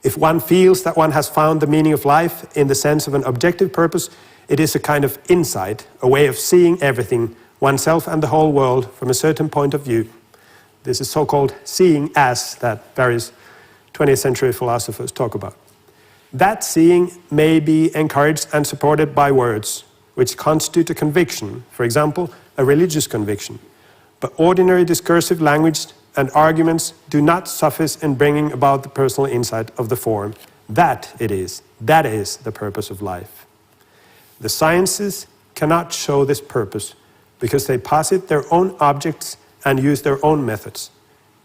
If one feels that one has found the meaning of life in the sense of an objective purpose, it is a kind of insight, a way of seeing everything, oneself and the whole world, from a certain point of view. This is so-called seeing as that various 20th century philosophers talk about. That seeing may be encouraged and supported by words, which constitute a conviction, for example, a religious conviction. But ordinary discursive language and arguments do not suffice in bringing about the personal insight of the form. That is the purpose of life. The sciences cannot show this purpose because they posit their own objects and use their own methods.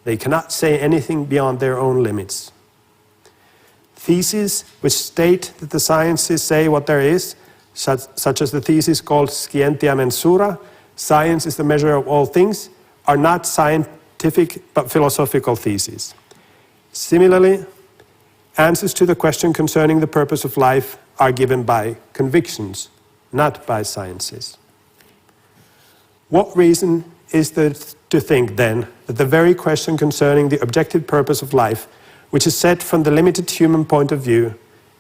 They cannot say anything beyond their own limits. Theses which state that the sciences say what there is, such as the thesis called Scientia Mensura, science is the measure of all things, are not scientific but philosophical theses. Similarly, answers to the question concerning the purpose of life are given by convictions, not by sciences. What reason is there to think, then, that the very question concerning the objective purpose of life, which is set from the limited human point of view,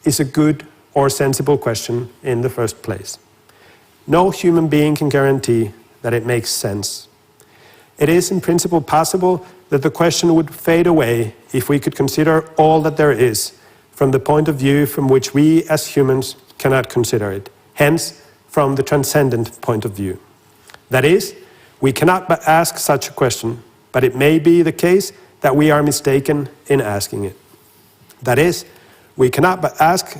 is a good or sensible question in the first place? No human being can guarantee that it makes sense. It is in principle possible that the question would fade away if we could consider all that there is from the point of view from which we as humans cannot consider it, hence from the transcendent point of view. That is, we cannot but ask such a question, but it may be the case that we are mistaken in asking it. That is, we cannot but ask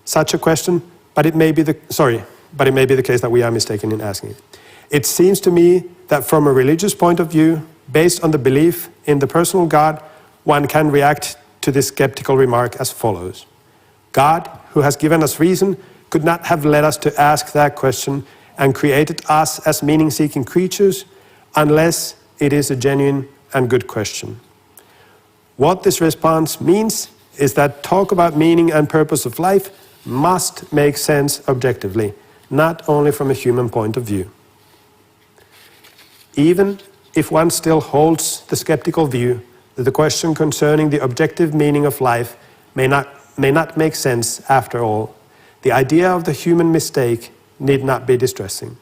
such a question, but it may be the case that we are mistaken in asking it. It seems to me that from a religious point of view, based on the belief in the personal God, one can react to this skeptical remark as follows. God, who has given us reason, could not have led us to ask that question and created us as meaning-seeking creatures unless it is a genuine and good question. What this response means is that talk about meaning and purpose of life must make sense objectively, not only from a human point of view. Even if one still holds the skeptical view that the question concerning the objective meaning of life may not make sense after all, the idea of the human mistake need not be distressing.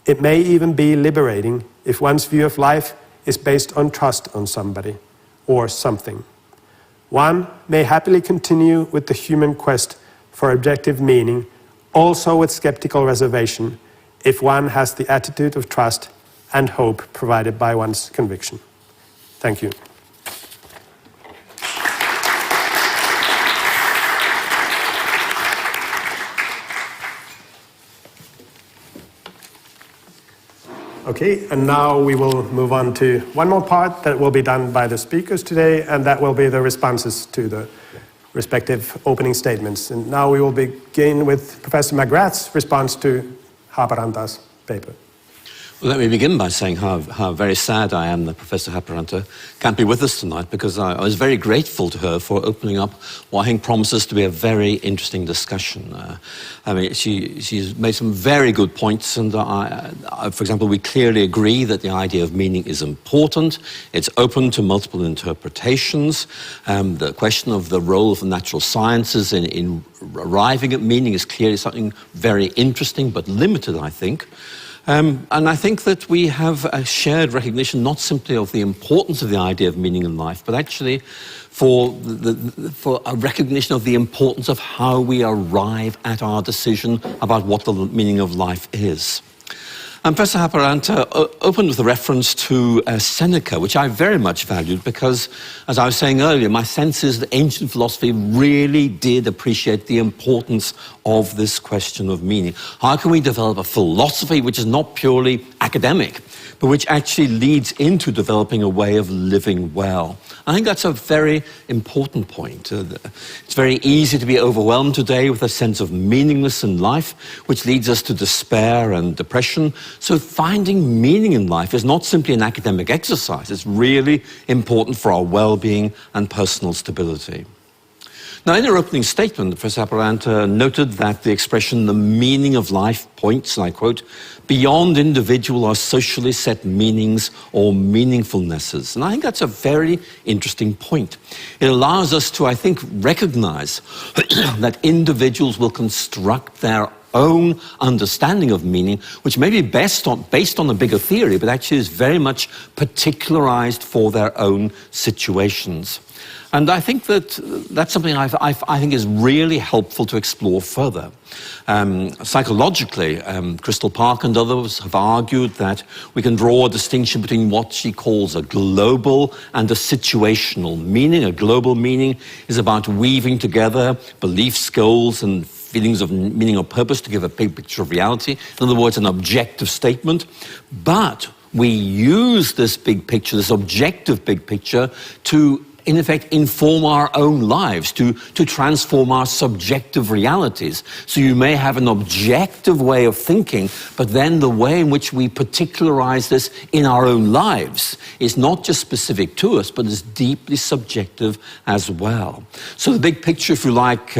It may even be liberating if one's view of life is based on trust on somebody or something. One may happily continue with the human quest for objective meaning, also with skeptical reservation, if one has the attitude of trust and hope provided by one's conviction. Thank you. Okay, and now we will move on to one more part that will be done by the speakers today, and that will be the responses to the respective opening statements. And now we will begin with Professor McGrath's response to Haaparanta's paper. Well, let me begin by saying how very sad I am that Professor Haaparanta can't be with us tonight, because I was very grateful to her for opening up what I think promises to be a very interesting discussion. I mean, she's made some very good points, and for example, we clearly agree that the idea of meaning is important. It's open to multiple interpretations. The question of the role of the natural sciences in arriving at meaning is clearly something very interesting, but limited, I think. And I think that we have a shared recognition not simply of the importance of the idea of meaning in life, but actually for a recognition of the importance of how we arrive at our decision about what the meaning of life is. And Professor Haaparanta opened with a reference to Seneca, which I very much valued because, as I was saying earlier, my sense is that ancient philosophy really did appreciate the importance of this question of meaning. How can we develop a philosophy which is not purely academic, but which actually leads into developing a way of living well? I think that's a very important point. It's very easy to be overwhelmed today with a sense of meaninglessness in life, which leads us to despair and depression. So finding meaning in life is not simply an academic exercise. It's really important for our well-being and personal stability. Now, in her opening statement, Professor Haaparanta noted that the expression "the meaning of life" points, and I quote, "beyond individual or socially set meanings or meaningfulnesses." And I think that's a very interesting point. It allows us to, I think, recognize that individuals will construct their own understanding of meaning, which may be based on a bigger theory, but actually is very much particularized for their own situations. And I think that that's something I think is really helpful to explore further. Psychologically, Crystal Park and others have argued that we can draw a distinction between what she calls a global and a situational meaning. A global meaning is about weaving together beliefs, goals, and feelings of meaning or purpose to give a big picture of reality. In other words, an objective statement. But we use this big picture, this objective big picture, to in effect inform our own lives, to transform our subjective realities. So you may have an objective way of thinking, but then the way in which we particularize this in our own lives is not just specific to us, but is deeply subjective as well. So the big picture, if you like,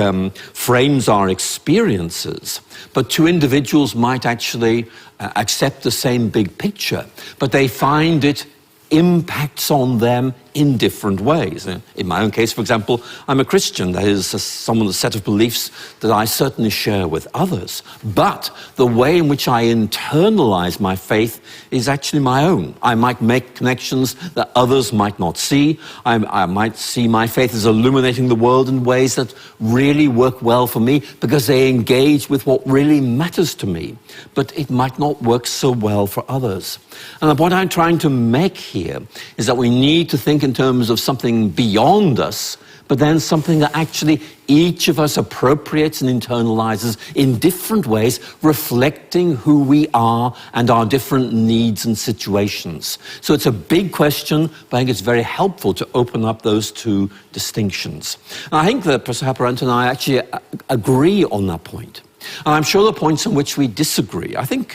frames our experiences, but two individuals might actually accept the same big picture, but they find it impacts on them in different ways. In my own case, for example, I'm a Christian. That is some of the set of beliefs that I certainly share with others. But the way in which I internalize my faith is actually my own. I might make connections that others might not see. I might see my faith as illuminating the world in ways that really work well for me because they engage with what really matters to me. But it might not work so well for others. And what I'm trying to make here is that we need to think in terms of something beyond us, but then something that actually each of us appropriates and internalizes in different ways, reflecting who we are and our different needs and situations. So it's a big question, but I think it's very helpful to open up those two distinctions. And I think that Professor Haaparanta and I actually agree on that point. And I'm sure there are points on which we disagree. I think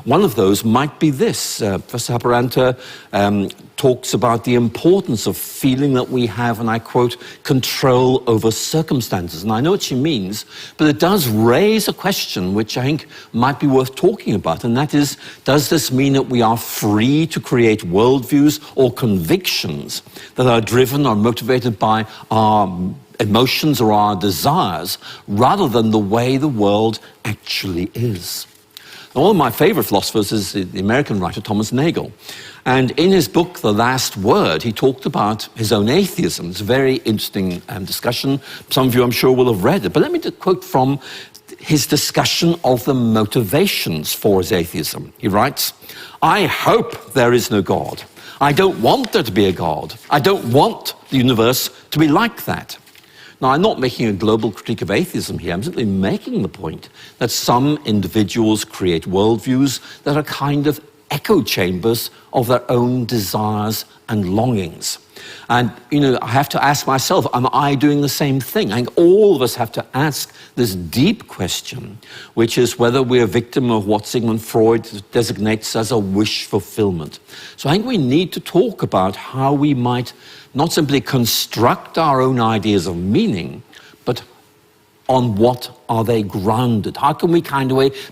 one of those might be this. Professor Haaparanta talks about the importance of feeling that we have, and I quote, control over circumstances. And I know what she means, but it does raise a question which I think might be worth talking about, and that is, does this mean that we are free to create worldviews or convictions that are driven or motivated by our emotions or our desires, rather than the way the world actually is? Now, one of my favorite philosophers is the American writer Thomas Nagel. And in his book, The Last Word, he talked about his own atheism. It's a very interesting discussion. Some of you, I'm sure, will have read it. But let me just quote from his discussion of the motivations for his atheism. He writes, "I hope there is no God. I don't want there to be a God. I don't want the universe to be like that." Now, I'm not making a global critique of atheism here. I'm simply making the point that some individuals create worldviews that are kind of echo chambers of their own desires and longings. And, I have to ask myself, am I doing the same thing? I think all of us have to ask this deep question, which is whether we're a victim of what Sigmund Freud designates as a wish fulfillment. So I think we need to talk about how we might not simply construct our own ideas of meaning, but on what are they grounded? How can we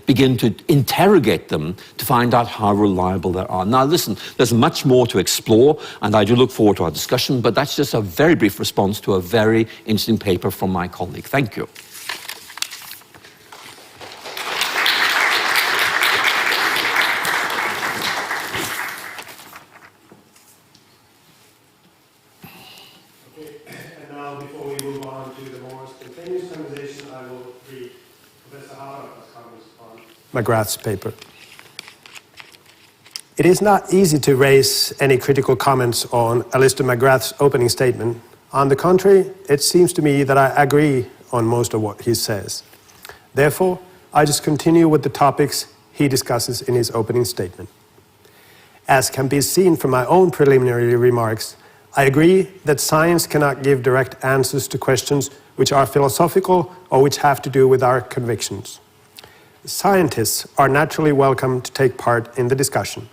begin to interrogate them to find out how reliable they are? Now listen, there's much more to explore, and I do look forward to our discussion, but that's just a very brief response to a very interesting paper from my colleague. Thank you. McGrath's paper. It is not easy to raise any critical comments on Alister McGrath's opening statement. On the contrary, it seems to me that I agree on most of what he says. Therefore, I just continue with the topics he discusses in his opening statement. As can be seen from my own preliminary remarks, I agree that science cannot give direct answers to questions which are philosophical or which have to do with our convictions. Scientists are naturally welcome to take part in the discussion.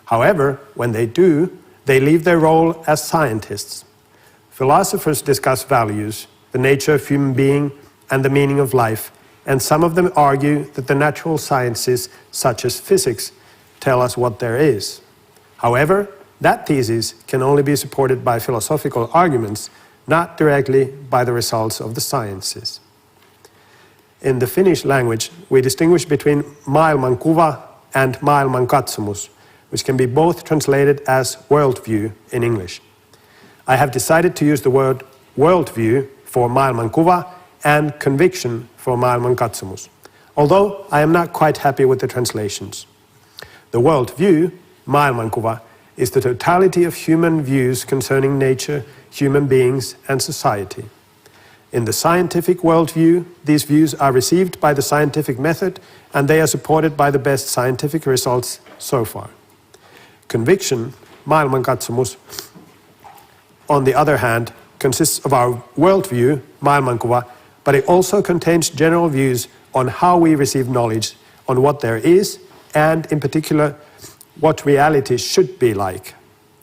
However, when they do, they leave their role as scientists. Philosophers discuss values, the nature of human being, and the meaning of life, and some of them argue that the natural sciences, such as physics, tell us what there is. However, that thesis can only be supported by philosophical arguments, not directly by the results of the sciences. In the Finnish language, we distinguish between maailmankuva and maailmankatsomus, which can be both translated as worldview in English. I have decided to use the word worldview for maailmankuva and conviction for maailmankatsomus, although I am not quite happy with the translations. The worldview, maailmankuva, is the totality of human views concerning nature, human beings, and society. In the scientific worldview, these views are received by the scientific method, and they are supported by the best scientific results so far. Conviction, maailmankatsomus, on the other hand, consists of our worldview, maailmankuva, but it also contains general views on how we receive knowledge, on what there is, and in particular, what reality should be like.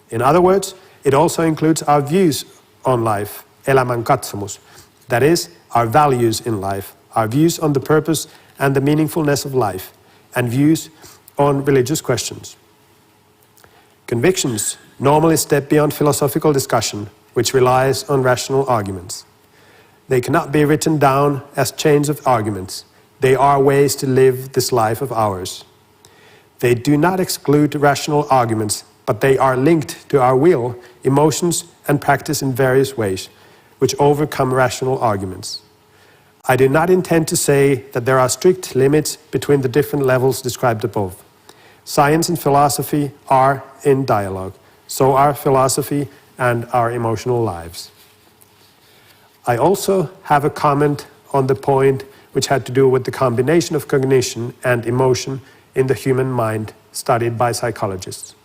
In other words, it also includes our views on life, elämänkatsomus, that is, our values in life, our views on the purpose and the meaningfulness of life, and views on religious questions. Convictions normally step beyond philosophical discussion, which relies on rational arguments. They cannot be written down as chains of arguments. They are ways to live this life of ours. They do not exclude rational arguments, but they are linked to our will, emotions, and practice in various ways, which overcome rational arguments. I do not intend to say that there are strict limits between the different levels described above. Science and philosophy are in dialogue, so are philosophy and our emotional lives. I also have a comment on the point which had to do with the combination of cognition and emotion in the human mind studied by psychologists.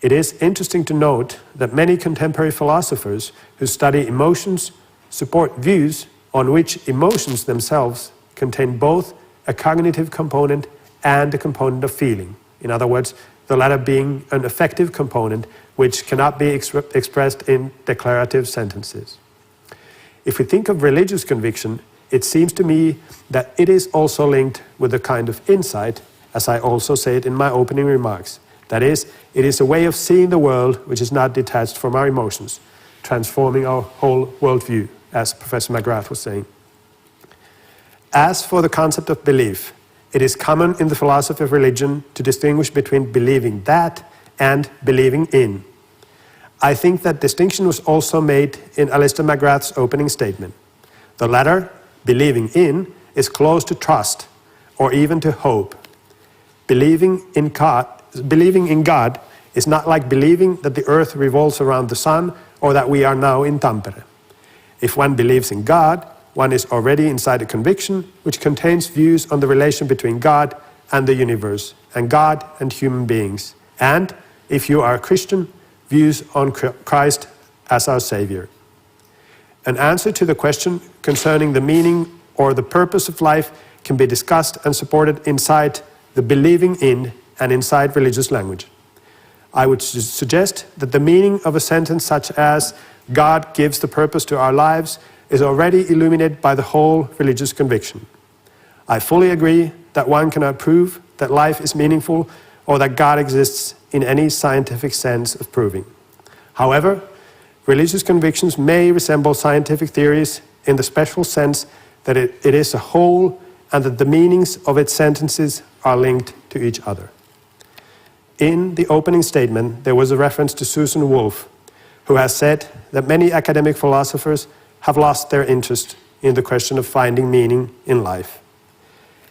It is interesting to note that many contemporary philosophers who study emotions support views on which emotions themselves contain both a cognitive component and a component of feeling. In other words, the latter being an affective component which cannot be expressed in declarative sentences. If we think of religious conviction, it seems to me that it is also linked with a kind of insight, as I also said in my opening remarks. That is, it is a way of seeing the world which is not detached from our emotions, transforming our whole worldview, as Professor McGrath was saying. As for the concept of belief, it is common in the philosophy of religion to distinguish between believing that and believing in. I think that distinction was also made in Alister McGrath's opening statement. The latter, believing in, is close to trust, or even to hope. Believing in God is not like believing that the earth revolves around the sun or that we are now in Tampere. If one believes in God, one is already inside a conviction which contains views on the relation between God and the universe and God and human beings, and, if you are a Christian, views on Christ as our Savior. An answer to the question concerning the meaning or the purpose of life can be discussed and supported inside the believing in and inside religious language. I would suggest that the meaning of a sentence such as God gives the purpose to our lives is already illuminated by the whole religious conviction. I fully agree that one cannot prove that life is meaningful or that God exists in any scientific sense of proving. However, religious convictions may resemble scientific theories in the special sense that it is a whole and that the meanings of its sentences are linked to each other. In the opening statement, there was a reference to Susan Wolf, who has said that many academic philosophers have lost their interest in the question of finding meaning in life.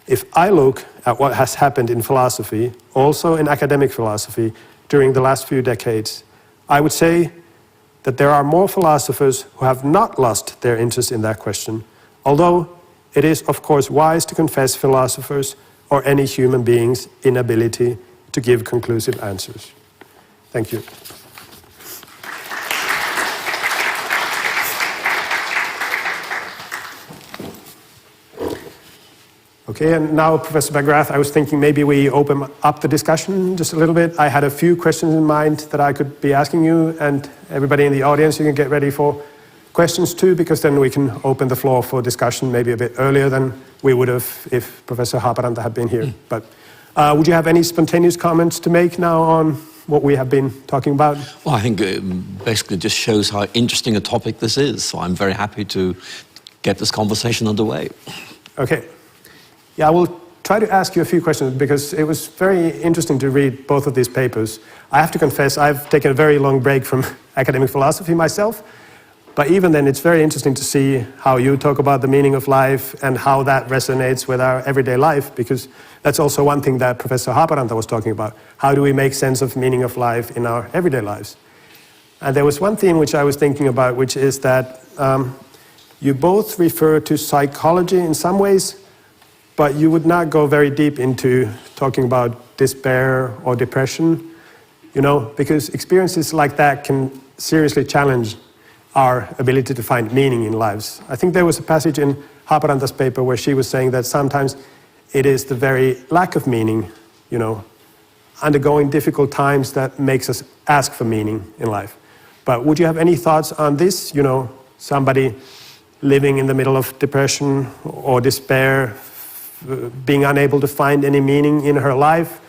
If I look at what has happened in philosophy, also in academic philosophy, during the last few decades, I would say that there are more philosophers who have not lost their interest in that question, although it is, of course, wise to confess philosophers or any human being's inability to give conclusive answers. Thank you. Okay, and now, Professor McGrath, I was thinking maybe we open up the discussion just a little bit. I had a few questions in mind that I could be asking you, and everybody in the audience, you can get ready for questions too, because then we can open the floor for discussion maybe a bit earlier than we would have if Professor Haaparanta had been here. But would you have any spontaneous comments to make now on what we have been talking about? Well, I think it basically just shows how interesting a topic this is. So I'm very happy to get this conversation underway. Okay. Yeah, I will try to ask you a few questions because it was very interesting to read both of these papers. I have to confess, I've taken a very long break from academic philosophy myself. But even then, it's very interesting to see how you talk about the meaning of life and how that resonates with our everyday life, because that's also one thing that Professor Haaparanta was talking about. How do we make sense of meaning of life in our everyday lives? And there was one theme which I was thinking about, which is that you both refer to psychology in some ways, but you would not go very deep into talking about despair or depression, you know, because experiences like that can seriously challenge our ability to find meaning in lives. I think there was a passage in Haaparanta's paper where she was saying that sometimes it is the very lack of meaning, you know, undergoing difficult times that makes us ask for meaning in life. But would you have any thoughts on this? You know, somebody living in the middle of depression or despair, being unable to find any meaning in her life.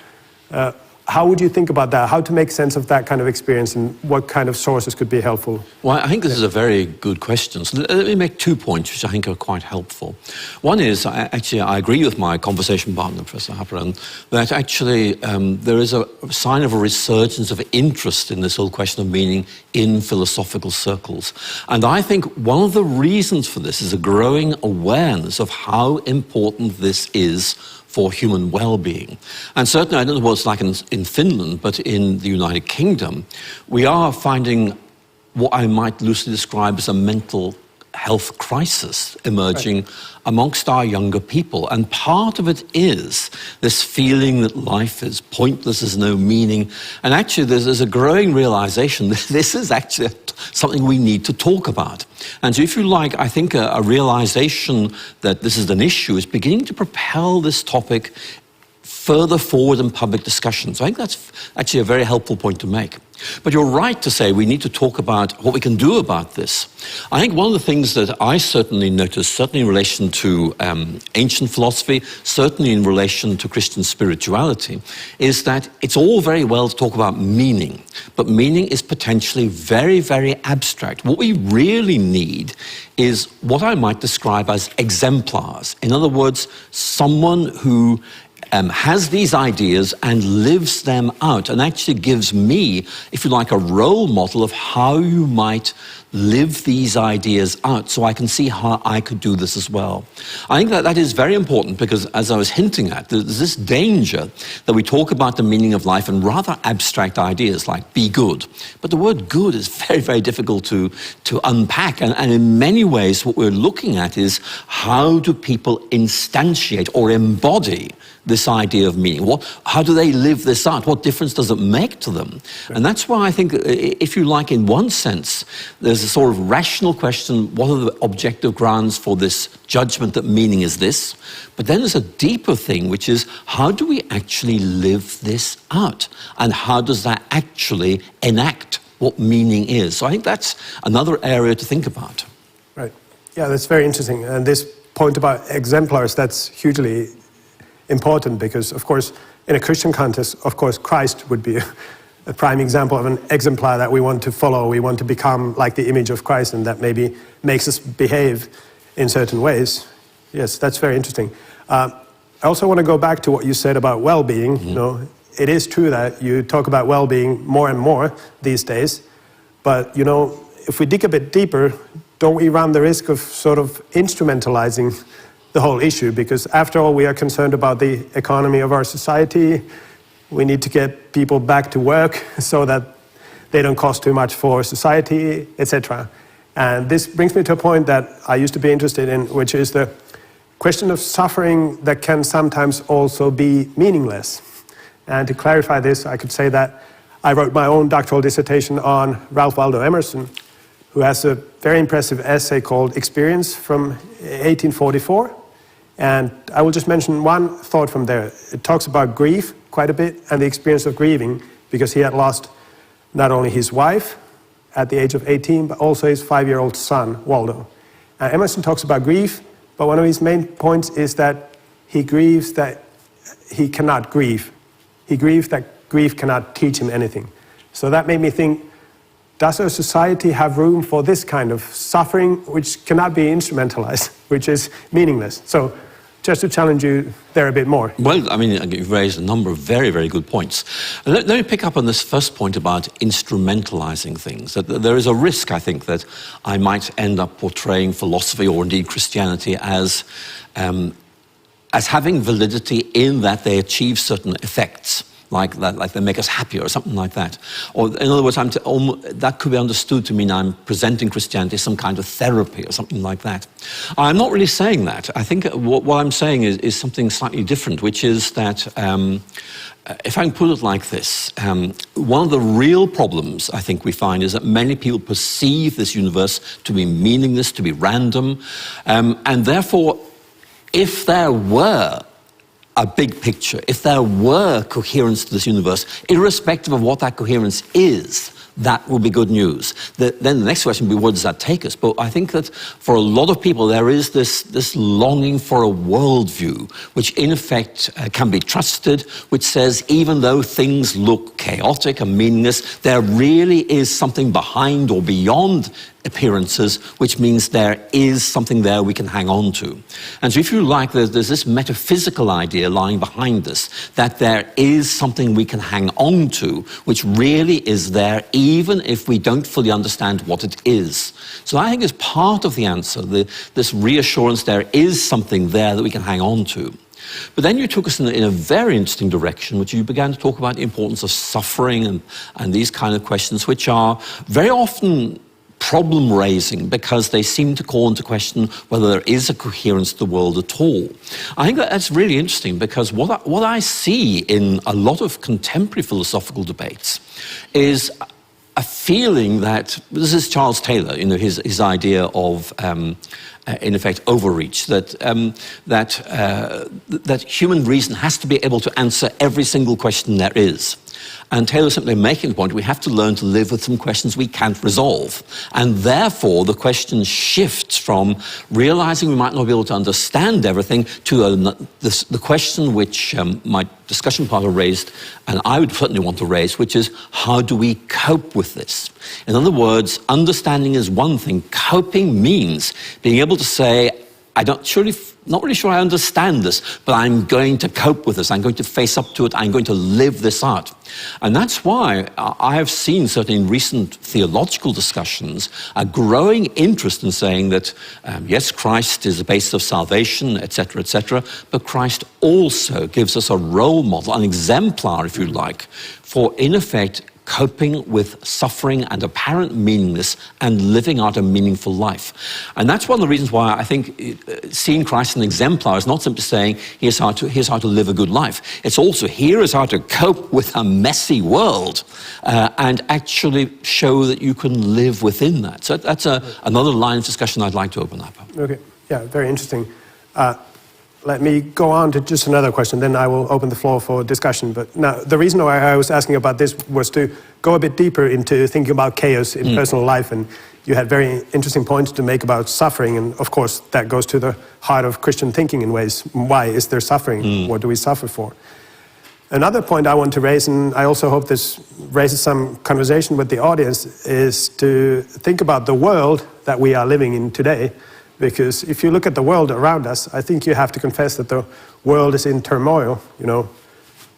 How would you think about that? How to make sense of that kind of experience and what kind of sources could be helpful? Well, I think this is a very good question. So let me make 2 points which I think are quite helpful. One is, I agree with my conversation partner, Professor Haaparanta, that actually there is a sign of a resurgence of interest in this whole question of meaning in philosophical circles. And I think one of the reasons for this is a growing awareness of how important this is for human well-being. And certainly, I don't know what it's like in Finland, but in the United Kingdom, we are finding what I might loosely describe as a mental health crisis emerging amongst our younger people. And part of it is this feeling that life is pointless, there's no meaning. And actually, there's a growing realization that this is actually something we need to talk about. And so if you like, I think a realization that this is an issue is beginning to propel this topic further forward in public discussions. I think that's actually a very helpful point to make. But you're right to say we need to talk about what we can do about this. I think one of the things that I certainly noticed, certainly in relation to ancient philosophy, certainly in relation to Christian spirituality, is that it's all very well to talk about meaning, but meaning is potentially very, very abstract. What we really need is what I might describe as exemplars. In other words, someone who has these ideas and lives them out and actually gives me, if you like, a role model of how you might live these ideas out so I can see how I could do this as well. I think that is very important because, as I was hinting at, there's this danger that we talk about the meaning of life in rather abstract ideas like be good. But the word good is very, very difficult to unpack. And in many ways, what we're looking at is how do people instantiate or embody this idea of meaning? How do they live this out? What difference does it make to them? Right. And that's why I think, if you like, in one sense, there's a sort of rational question, what are the objective grounds for this judgment that meaning is this? But then there's a deeper thing, which is how do we actually live this out? And how does that actually enact what meaning is? So I think that's another area to think about. Right. Yeah, that's very interesting. And this point about exemplars, that's hugely important because, of course, in a Christian context, of course, Christ would be a prime example of an exemplar that we want to follow. We want to become like the image of Christ, and that maybe makes us behave in certain ways. Yes, that's very interesting. I also want to go back to what you said about well-being. Mm-hmm. You know, it is true that you talk about well-being more and more these days, but you know, if we dig a bit deeper, don't we run the risk of sort of instrumentalizing the whole issue? Because after all, we are concerned about the economy of our society. We need to get people back to work so that they don't cost too much for society, etc. And this brings me to a point that I used to be interested in, which is the question of suffering that can sometimes also be meaningless. And to clarify this, I could say that I wrote my own doctoral dissertation on Ralph Waldo Emerson, who has a very impressive essay called Experience from 1844. And I will just mention one thought from there. It talks about grief quite a bit and the experience of grieving, because he had lost not only his wife at the age of 18, but also his 5-year-old son, Waldo. Emerson talks about grief, but one of his main points is that he grieves that he cannot grieve. He grieves that grief cannot teach him anything. So that made me think, does our society have room for this kind of suffering which cannot be instrumentalized, which is meaningless? So just to challenge you there a bit more. Well, I mean, you've raised a number of very, very good points. Let me pick up on this first point about instrumentalizing things. That there is a risk, I think, that I might end up portraying philosophy or indeed Christianity as having validity in that they achieve certain effects. Like they make us happier or something like that. Or in other words, that could be understood to mean I'm presenting Christianity as some kind of therapy or something like that. I'm not really saying that. I think what I'm saying is something slightly different, which is that, if I can put it like this, one of the real problems I think we find is that many people perceive this universe to be meaningless, to be random, and therefore, if there were a big picture, if there were coherence to this universe, irrespective of what that coherence is, that will be good news. Then the next question would be, where does that take us? But I think that for a lot of people, there is this longing for a worldview, which in effect can be trusted, which says even though things look chaotic and meaningless, there really is something behind or beyond appearances, which means there is something there we can hang on to. And so if you like, there's this metaphysical idea lying behind this, that there is something we can hang on to, which really is there, even if we don't fully understand what it is. So I think as part of the answer, this reassurance there is something there that we can hang on to. But then you took us in a very interesting direction, which you began to talk about the importance of suffering and these kind of questions, which are very often problem-raising because they seem to call into question whether there is a coherence to the world at all. I think that's really interesting because what I see in a lot of contemporary philosophical debates is a feeling that, this is Charles Taylor, you know, his idea of, in effect, overreach, that human reason has to be able to answer every single question there is. And Taylor's simply making the point we have to learn to live with some questions we can't resolve. And therefore, the question shifts from realizing we might not be able to understand everything to the question which my discussion partner raised, and I would certainly want to raise, which is, how do we cope with this? In other words, understanding is one thing. Coping means being able to say, I don't surely not really sure I understand this, but I'm going to cope with this. I'm going to face up to it. I'm going to live this out. And that's why I have seen, certainly in recent theological discussions, a growing interest in saying that, yes, Christ is the basis of salvation, etc., but Christ also gives us a role model, an exemplar, if you like, for, in effect, coping with suffering and apparent meaninglessness and living out a meaningful life. And that's one of the reasons why I think seeing Christ as an exemplar is not simply saying, here's how to live a good life. It's also, here is how to cope with a messy world and actually show that you can live within that. So that's another line of discussion I'd like to open up. Okay, yeah, very interesting. Let me go on to just another question, then I will open the floor for discussion. But now, the reason why I was asking about this was to go a bit deeper into thinking about chaos in personal life, and you had very interesting points to make about suffering, and of course that goes to the heart of Christian thinking in ways. Why is there suffering? What do we suffer for? Another point I want to raise, and I also hope this raises some conversation with the audience, is to think about the world that we are living in today. Because if you look at the world around us, I think you have to confess that the world is in turmoil. You know,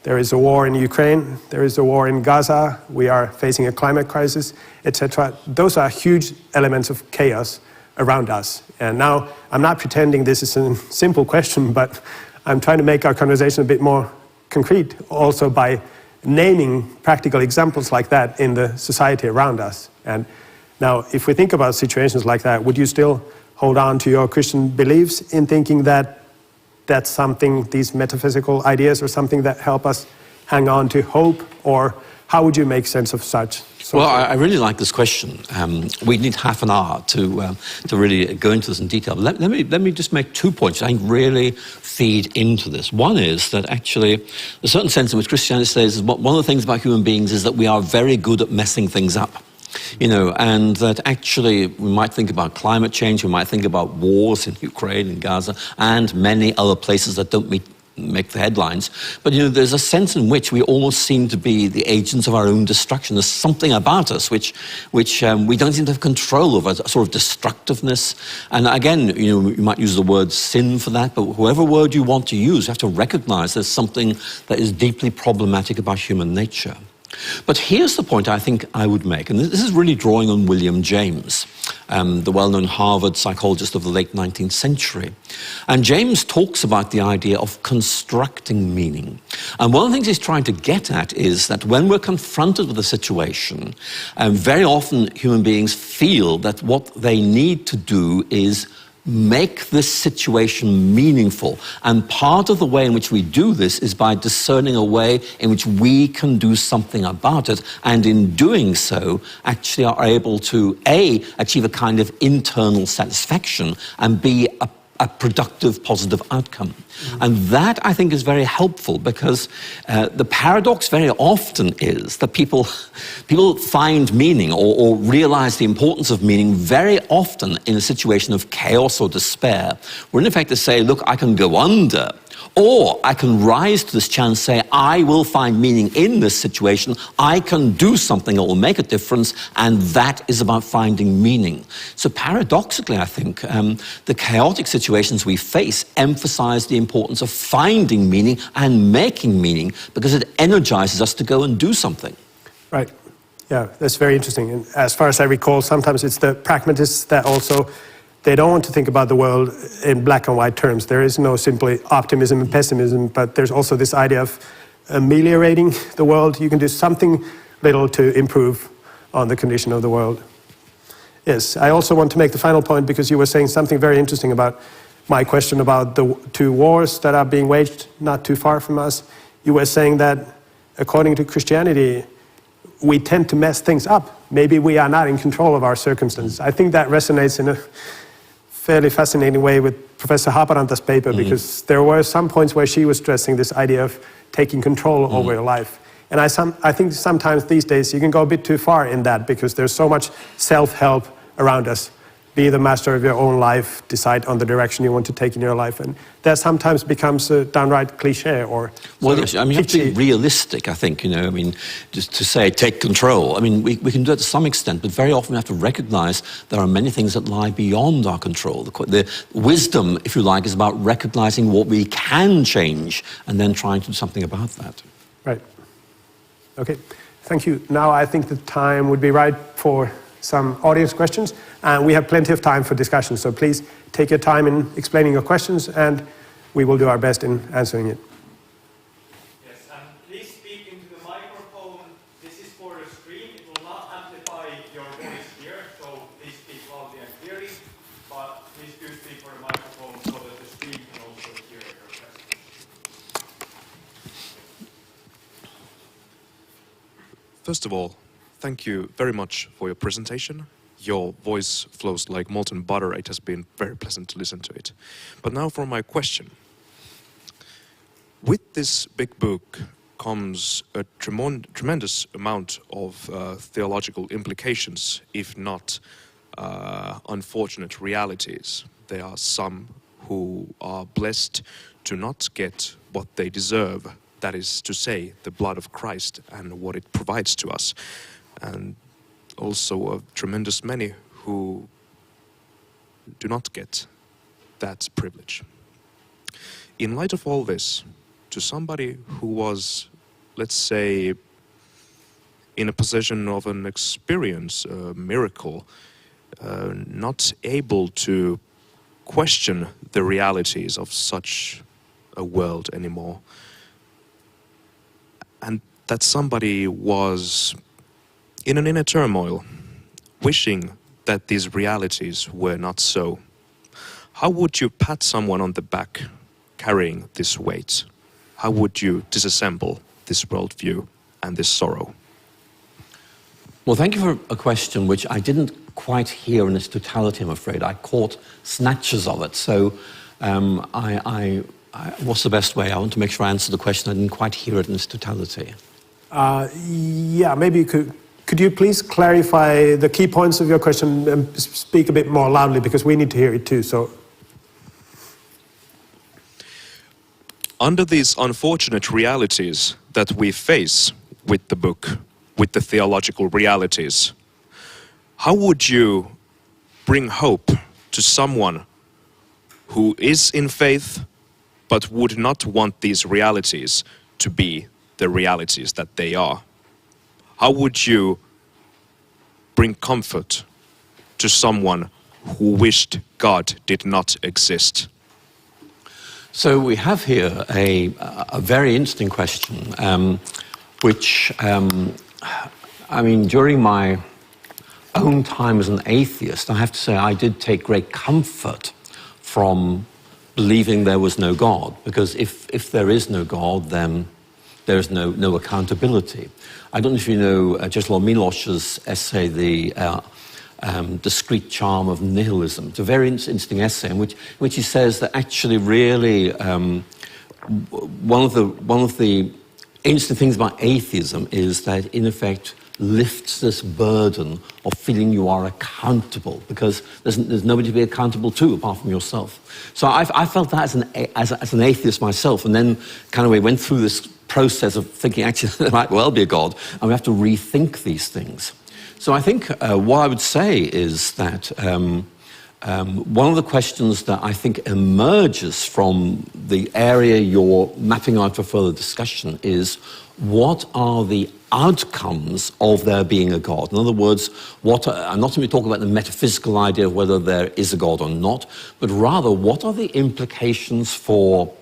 there is a war in Ukraine, there is a war in Gaza, we are facing a climate crisis, etc. Those are huge elements of chaos around us. And now, I'm not pretending this is a simple question, but I'm trying to make our conversation a bit more concrete, also by naming practical examples like that in the society around us. And now, if we think about situations like that, would you still hold on to your Christian beliefs in thinking that that's something, these metaphysical ideas are something that help us hang on to hope? Or how would you make sense of such? Well, I really like this question. We need half an hour to really go into this in detail. Let me just make 2 points I think really feed into this. One is that actually, a certain sense in which Christianity says one of the things about human beings is that we are very good at messing things up. You know, and that actually we might think about climate change, we might think about wars in Ukraine and Gaza and many other places that don't make the headlines. But, you know, there's a sense in which we almost seem to be the agents of our own destruction. There's something about us which we don't seem to have control over, a sort of destructiveness. And again, you know, you might use the word sin for that, but whatever word you want to use, you have to recognize there's something that is deeply problematic about human nature. But here's the point I think I would make, and this is really drawing on William James, the well-known Harvard psychologist of the late 19th century. And James talks about the idea of constructing meaning. And one of the things he's trying to get at is that when we're confronted with a situation, very often human beings feel that what they need to do is make this situation meaningful. And part of the way in which we do this is by discerning a way in which we can do something about it, and in doing so, actually are able to, A, achieve a kind of internal satisfaction, and B, a productive, positive outcome. And that, I think, is very helpful, because the paradox very often is that people find meaning or realize the importance of meaning very often in a situation of chaos or despair, where in effect they say, look, I can go under, or I can rise to this challenge, say, I will find meaning in this situation, I can do something that will make a difference, and that is about finding meaning. So paradoxically, I think, the chaotic situations we face emphasize the importance of finding meaning and making meaning, because it energizes us to go and do something. Right. Yeah, that's very interesting. And as far as I recall, sometimes it's the pragmatists that also, they don't want to think about the world in black and white terms. There is no simply optimism and pessimism, but there's also this idea of ameliorating the world. You can do something little to improve on the condition of the world. Yes, I also want to make the final point, because you were saying something very interesting about my question about the 2 wars that are being waged not too far from us. You were saying that according to Christianity, we tend to mess things up. Maybe we are not in control of our circumstances. I think that resonates in a fairly fascinating way with Professor Haaparanta's paper, because there were some points where she was stressing this idea of taking control over your life. And I think sometimes these days you can go a bit too far in that, because there's so much self-help around us be the master of your own life, decide on the direction you want to take in your life. And that sometimes becomes a downright cliche or well, yes, I mean, you have to be realistic, I think, I mean, just to say take control. I mean, we can do it to some extent, but very often we have to recognize there are many things that lie beyond our control. The wisdom, if you like, is about recognizing what we can change and then trying to do something about that. Right. Okay. Thank you. Now I think the time would be right for some audience questions, and we have plenty of time for discussion, so please take your time in explaining your questions, and we will do our best in answering it. Yes, and please speak into the microphone. This is for the stream. It will not amplify your voice here, so please speak loudly and clearly, but please do speak for the microphone so that the stream can also hear your question. First of all, thank you very much for your presentation. Your voice flows like molten butter. It has been very pleasant to listen to it. But now for my question. With this big book comes a tremendous amount of theological implications, if not unfortunate realities. There are some who are blessed to not get what they deserve, that is to say, the blood of Christ and what it provides to us. And also a tremendous many who do not get that privilege. In light of all this, to somebody who was, let's say, in a position of an experience, a miracle, not able to question the realities of such a world anymore, and that somebody was in an inner turmoil, wishing that these realities were not so. How would you pat someone on the back carrying this weight? How would you disassemble this worldview and this sorrow? Well, thank you for a question which I didn't quite hear in its totality, I'm afraid. I caught snatches of it. So what's the best way? I want to make sure I answer the question. I didn't quite hear it in its totality. Yeah, maybe you could you please clarify the key points of your question and speak a bit more loudly, because we need to hear it too. So, under these unfortunate realities that we face with the book, with the theological realities, how would you bring hope to someone who is in faith but would not want these realities to be the realities that they are? How would you bring comfort to someone who wished God did not exist? So we have here a very interesting question, which, I mean, during my own time as an atheist, I have to say I did take great comfort from believing there was no God, because if there is no God, then there's no accountability. I don't know if you know Czesław Miłosz's essay, The Discreet Charm of Nihilism. It's a very interesting essay in which he says that actually really one of the interesting things about atheism is that in effect lifts this burden of feeling you are accountable, because there's nobody to be accountable to apart from yourself. So I felt that as an atheist myself, and then kind of we went through this process of thinking actually there might well be a God, and we have to rethink these things. So I think what I would say is that one of the questions that I think emerges from the area you're mapping out for further discussion is, what are the outcomes of there being a God? In other words, I'm not going to be talking about the metaphysical idea of whether there is a God or not, but rather what are the implications for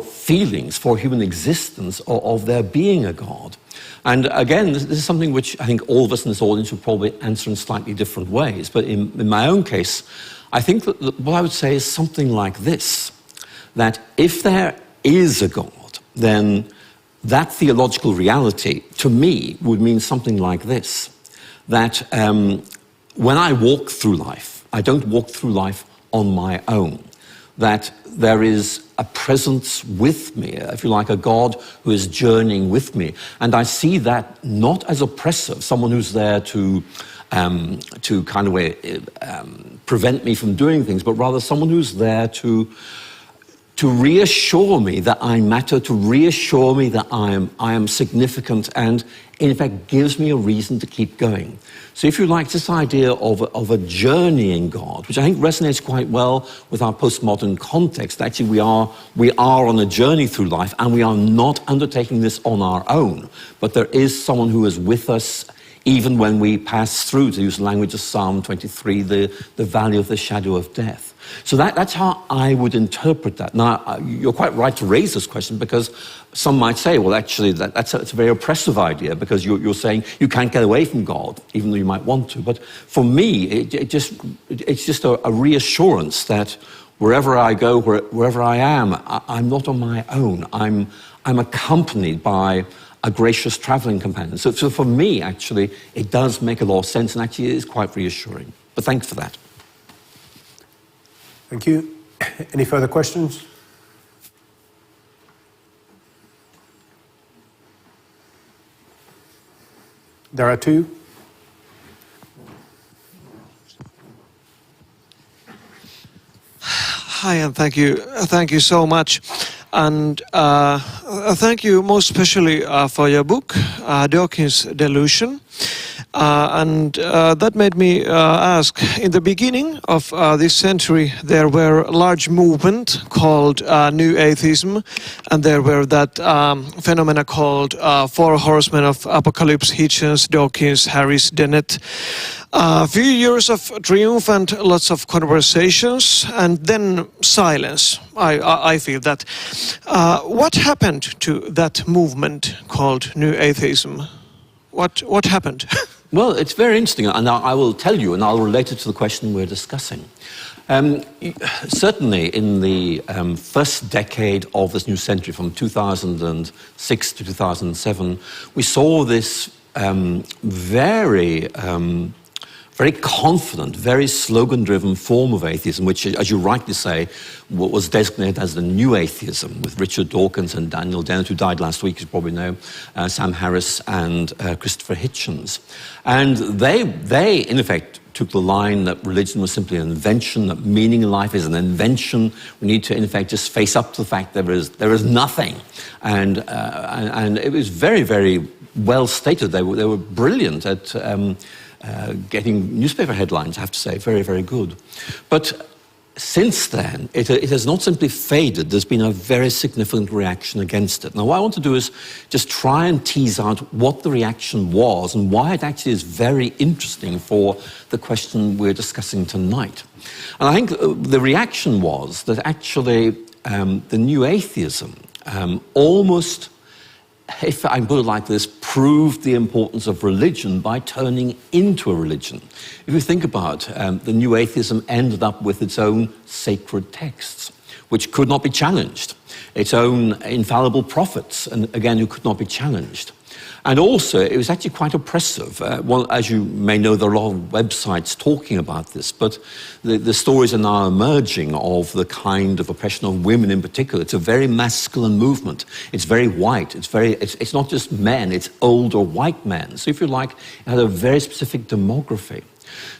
feelings, for human existence, of there being a God? And again, this is something which I think all of us in this audience would probably answer in slightly different ways. But in my own case, I think that what I would say is something like this, that if there is a God, then that theological reality, to me, would mean something like this, that when I walk through life, I don't walk through life on my own, that there is a presence with me, if you like, a God who is journeying with me. And I see that not as oppressive, someone who's there to to kind of prevent me from doing things, but rather someone who's there to reassure me that I matter, to reassure me that I am significant, and in fact gives me a reason to keep going. So if you like, this idea of a journey in God, which I think resonates quite well with our postmodern context. Actually, we are on a journey through life, and we are not undertaking this on our own, but there is someone who is with us even when we pass through, to use the language of Psalm 23, the valley of the shadow of death. So that's how I would interpret that. Now, you're quite right to raise this question, because some might say, well, actually, that's a very oppressive idea, because you're saying you can't get away from God, even though you might want to. But for me, it's just a reassurance that wherever I go, wherever I am, I'm not on my own. I'm accompanied by a gracious traveling companion. So for me, actually, it does make a lot of sense, and actually it is quite reassuring. But thanks for that. Thank you. Any further questions? There are two. Hi, and thank you so much. And thank you most especially for your book, Dawkins' Delusion. And that made me ask, in the beginning of this century, there were a large movement called New Atheism, and there were that phenomena called Four Horsemen of Apocalypse: Hitchens, Dawkins, Harris, Dennett. A few years of triumph and lots of conversations, and then silence. I feel that. What happened to that movement called New Atheism? What happened? Well, it's very interesting, and I will tell you, and I'll relate it to the question we're discussing. Certainly in the first decade of this new century, from 2006 to 2007, we saw this very confident, very slogan-driven form of atheism, which, as you rightly say, was designated as the New Atheism, with Richard Dawkins and Daniel Dennett, who died last week, as you probably know, Sam Harris and Christopher Hitchens. And they, in effect, took the line that religion was simply an invention, that meaning in life is an invention. We need to, in effect, just face up to the fact there is nothing. And it was very, very well stated. They were brilliant at getting newspaper headlines, I have to say, very, very good. But since then, it has not simply faded. There's been a very significant reaction against it. Now, what I want to do is just try and tease out what the reaction was and why it actually is very interesting for the question we're discussing tonight. And I think the reaction was that actually the New Atheism almost, if I put it like this, proved the importance of religion by turning into a religion. If you think about the New Atheism ended up with its own sacred texts, which could not be challenged, its own infallible prophets, and again, who could not be challenged. And also, it was actually quite oppressive. Well, as you may know, there are a lot of websites talking about this, but the stories are now emerging of the kind of oppression of women in particular. It's a very masculine movement. It's very white. It's not just men, it's older white men. So if you like, it had a very specific demography.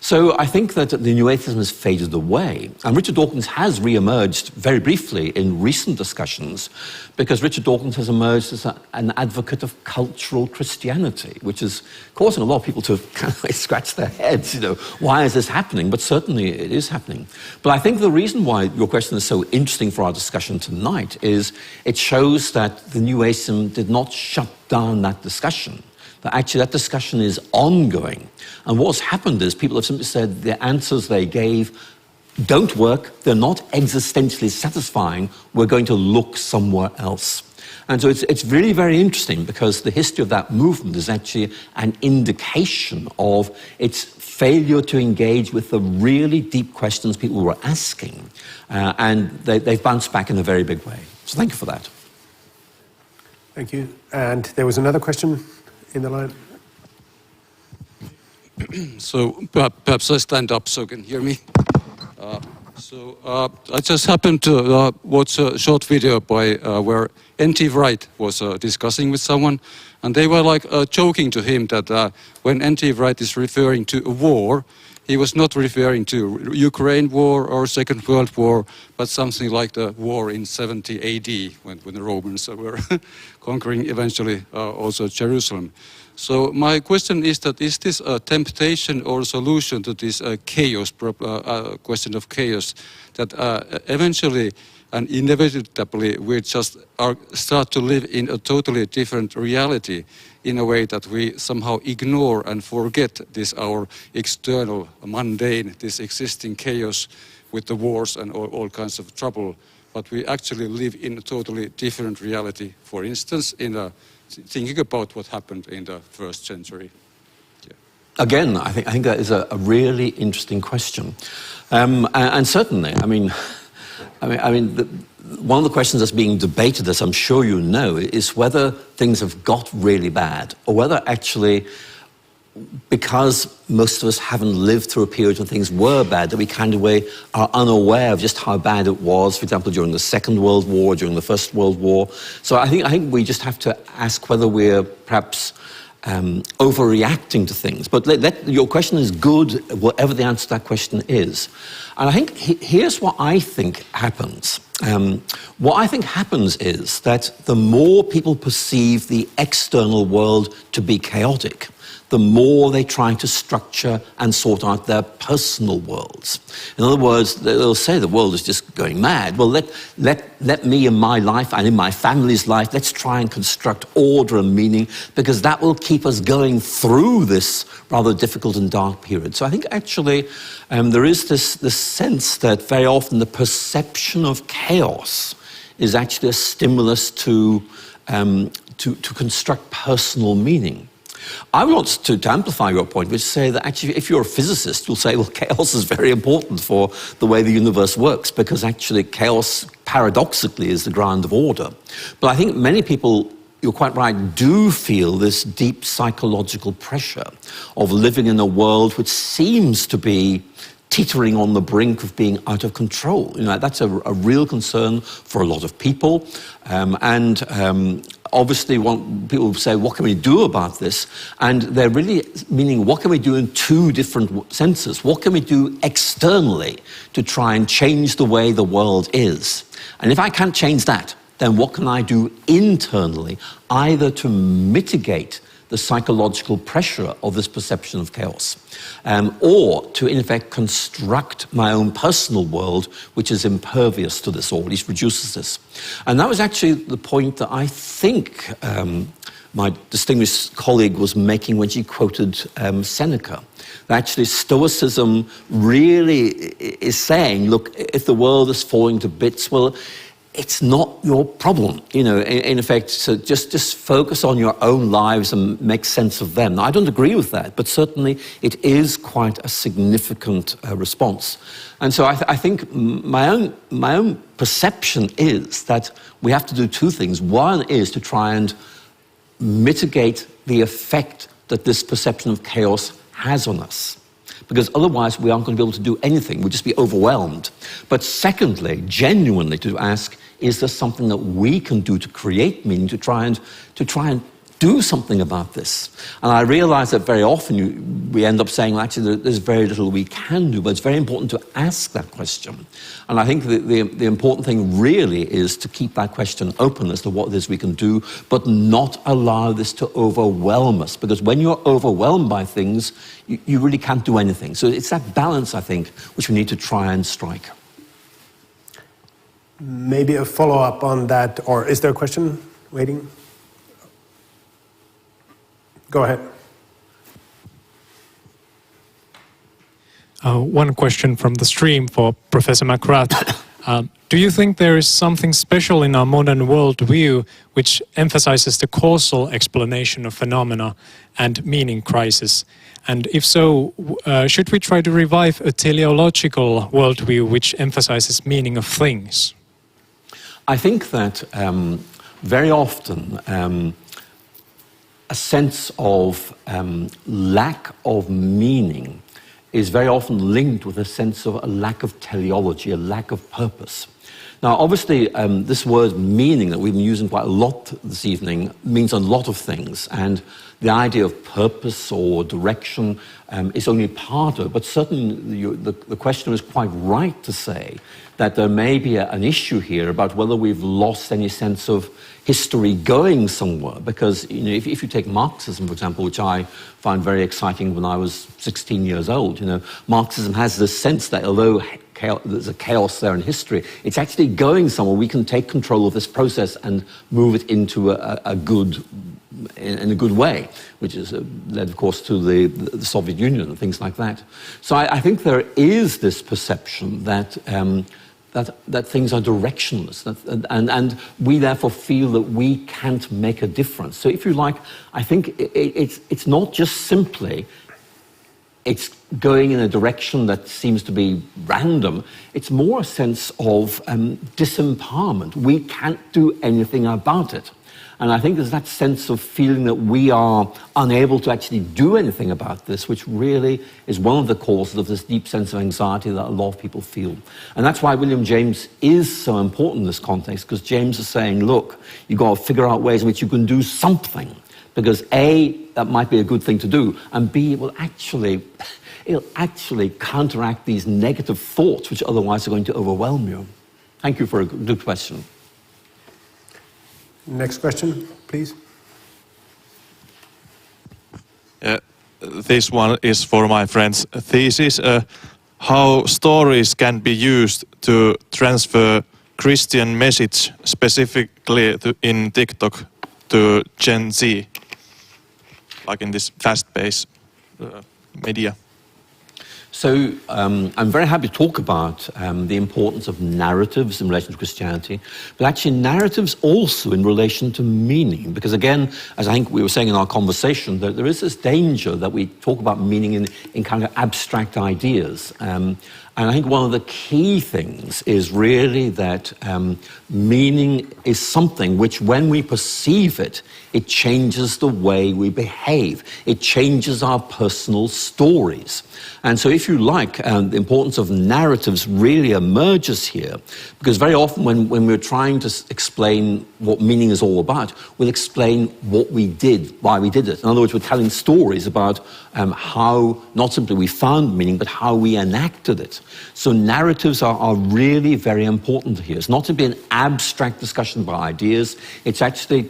So I think that the New Atheism has faded away. And Richard Dawkins has re-emerged very briefly in recent discussions, because Richard Dawkins has emerged as an advocate of cultural Christianity, which is causing a lot of people to kind of scratch their heads, why is this happening? But certainly it is happening. But I think the reason why your question is so interesting for our discussion tonight is it shows that the New Atheism did not shut down that discussion. But actually that discussion is ongoing. And what's happened is people have simply said the answers they gave don't work, they're not existentially satisfying, we're going to look somewhere else. And so it's really very interesting, because the history of that movement is actually an indication of its failure to engage with the really deep questions people were asking. And they've bounced back in a very big way. So thank you for that. Thank you. And there was another question in the line. So perhaps I stand up so you can hear me. So I just happened to watch a short video by where N.T. Wright was discussing with someone, and they were like joking to him that when N.T. Wright is referring to a war, he was not referring to Ukraine war or Second World War, but something like the war in 70 AD when the Romans were conquering eventually also Jerusalem. So my question is that is this a temptation or a solution to this chaos, question of chaos, that eventually and inevitably we just start to live in a totally different reality in a way that we somehow ignore and forget this our external mundane, this existing chaos with the wars and all kinds of trouble, but we actually live in a totally different reality, for instance, in thinking about what happened in the first century. Yeah. Again, I think that is a really interesting question. And certainly, I mean, one of the questions that's being debated, as I'm sure you know, is whether things have got really bad, or whether actually, because most of us haven't lived through a period when things were bad, that we kind of are unaware of just how bad it was, for example, during the Second World War, during the First World War. So I think we just have to ask whether we're perhaps overreacting to things. But your question is good, whatever the answer to that question is. And I think here's what I think happens. What I think happens is that the more people perceive the external world to be chaotic, the more they try to structure and sort out their personal worlds. In other words, they'll say the world is just going mad. Well, let me in my life and in my family's life, let's try and construct order and meaning, because that will keep us going through this rather difficult and dark period. So I think actually there is this sense that very often the perception of chaos is actually a stimulus to construct personal meaning. I want to amplify your point, which say that actually if you're a physicist, you'll say, well, chaos is very important for the way the universe works, because actually chaos, paradoxically, is the ground of order. But I think many people, you're quite right, do feel this deep psychological pressure of living in a world which seems to be teetering on the brink of being out of control. You know, that's a real concern for a lot of people. Obviously, people say, what can we do about this? And they're really meaning, what can we do in two different senses? What can we do externally to try and change the way the world is? And if I can't change that, then what can I do internally, either to mitigate the psychological pressure of this perception of chaos, or to, in effect, construct my own personal world, which is impervious to this, or at least reduces this. And that was actually the point that I think my distinguished colleague was making when she quoted Seneca. That actually Stoicism really is saying, look, if the world is falling to bits, well, it's not your problem, you know, in effect, so just focus on your own lives and make sense of them. Now, I don't agree with that, but certainly it is quite a significant response. And so I think my own perception is that we have to do two things. One is to try and mitigate the effect that this perception of chaos has on us, because otherwise we aren't going to be able to do anything. We'll just be overwhelmed. But secondly, genuinely to ask, is there something that we can do to create meaning, to try and do something about this? And I realize that very often we end up saying, well, actually, there's very little we can do, but it's very important to ask that question. And I think the important thing really is to keep that question open as to what it is we can do, but not allow this to overwhelm us. Because when you're overwhelmed by things, you really can't do anything. So it's that balance, I think, which we need to try and strike. Maybe a follow-up on that, or is there a question waiting? Go ahead. One question from the stream for Professor McGrath. Do you think there is something special in our modern worldview which emphasizes the causal explanation of phenomena and meaning crisis? And if so, should we try to revive a teleological worldview which emphasizes meaning of things? I think that very often a sense of lack of meaning is very often linked with a sense of a lack of teleology, a lack of purpose. Now, obviously, this word meaning that we've been using quite a lot this evening means a lot of things, and the idea of purpose or direction is only part of it, but certainly the questioner is quite right to say that there may be an issue here about whether we've lost any sense of history going somewhere, because if you take Marxism, for example, which I found very exciting when I was 16 years old, Marxism has this sense that although there's a chaos there in history, it's actually going somewhere. We can take control of this process and move it into in a good way, which is led, of course, to the Soviet Union and things like that. So I think there is this perception that that things are directionless, and we therefore feel that we can't make a difference. So if you like, I think it's not just simply it's going in a direction that seems to be random. It's more a sense of disempowerment. We can't do anything about it. And I think there's that sense of feeling that we are unable to actually do anything about this, which really is one of the causes of this deep sense of anxiety that a lot of people feel. And that's why William James is so important in this context, because James is saying, look, you've got to figure out ways in which you can do something. Because A, that might be a good thing to do, and B, it'll actually counteract these negative thoughts which otherwise are going to overwhelm you. Thank you for a good question. Next question, please. This one is for my friend's thesis. How stories can be used to transfer Christian message specifically in TikTok to Gen Z, like in this fast-paced media. So I'm very happy to talk about the importance of narratives in relation to Christianity, but actually narratives also in relation to meaning, because again, as I think we were saying in our conversation, there is this danger that we talk about meaning in kind of abstract ideas. And I think one of the key things is really that meaning is something which, when we perceive it, it changes the way we behave. It changes our personal stories. And so if you like, the importance of narratives really emerges here, because very often when we're trying to explain what meaning is all about, we'll explain what we did, why we did it. In other words, we're telling stories about how not simply we found meaning, but how we enacted it. So narratives are really very important here. It's not simply an abstract discussion about ideas, it's actually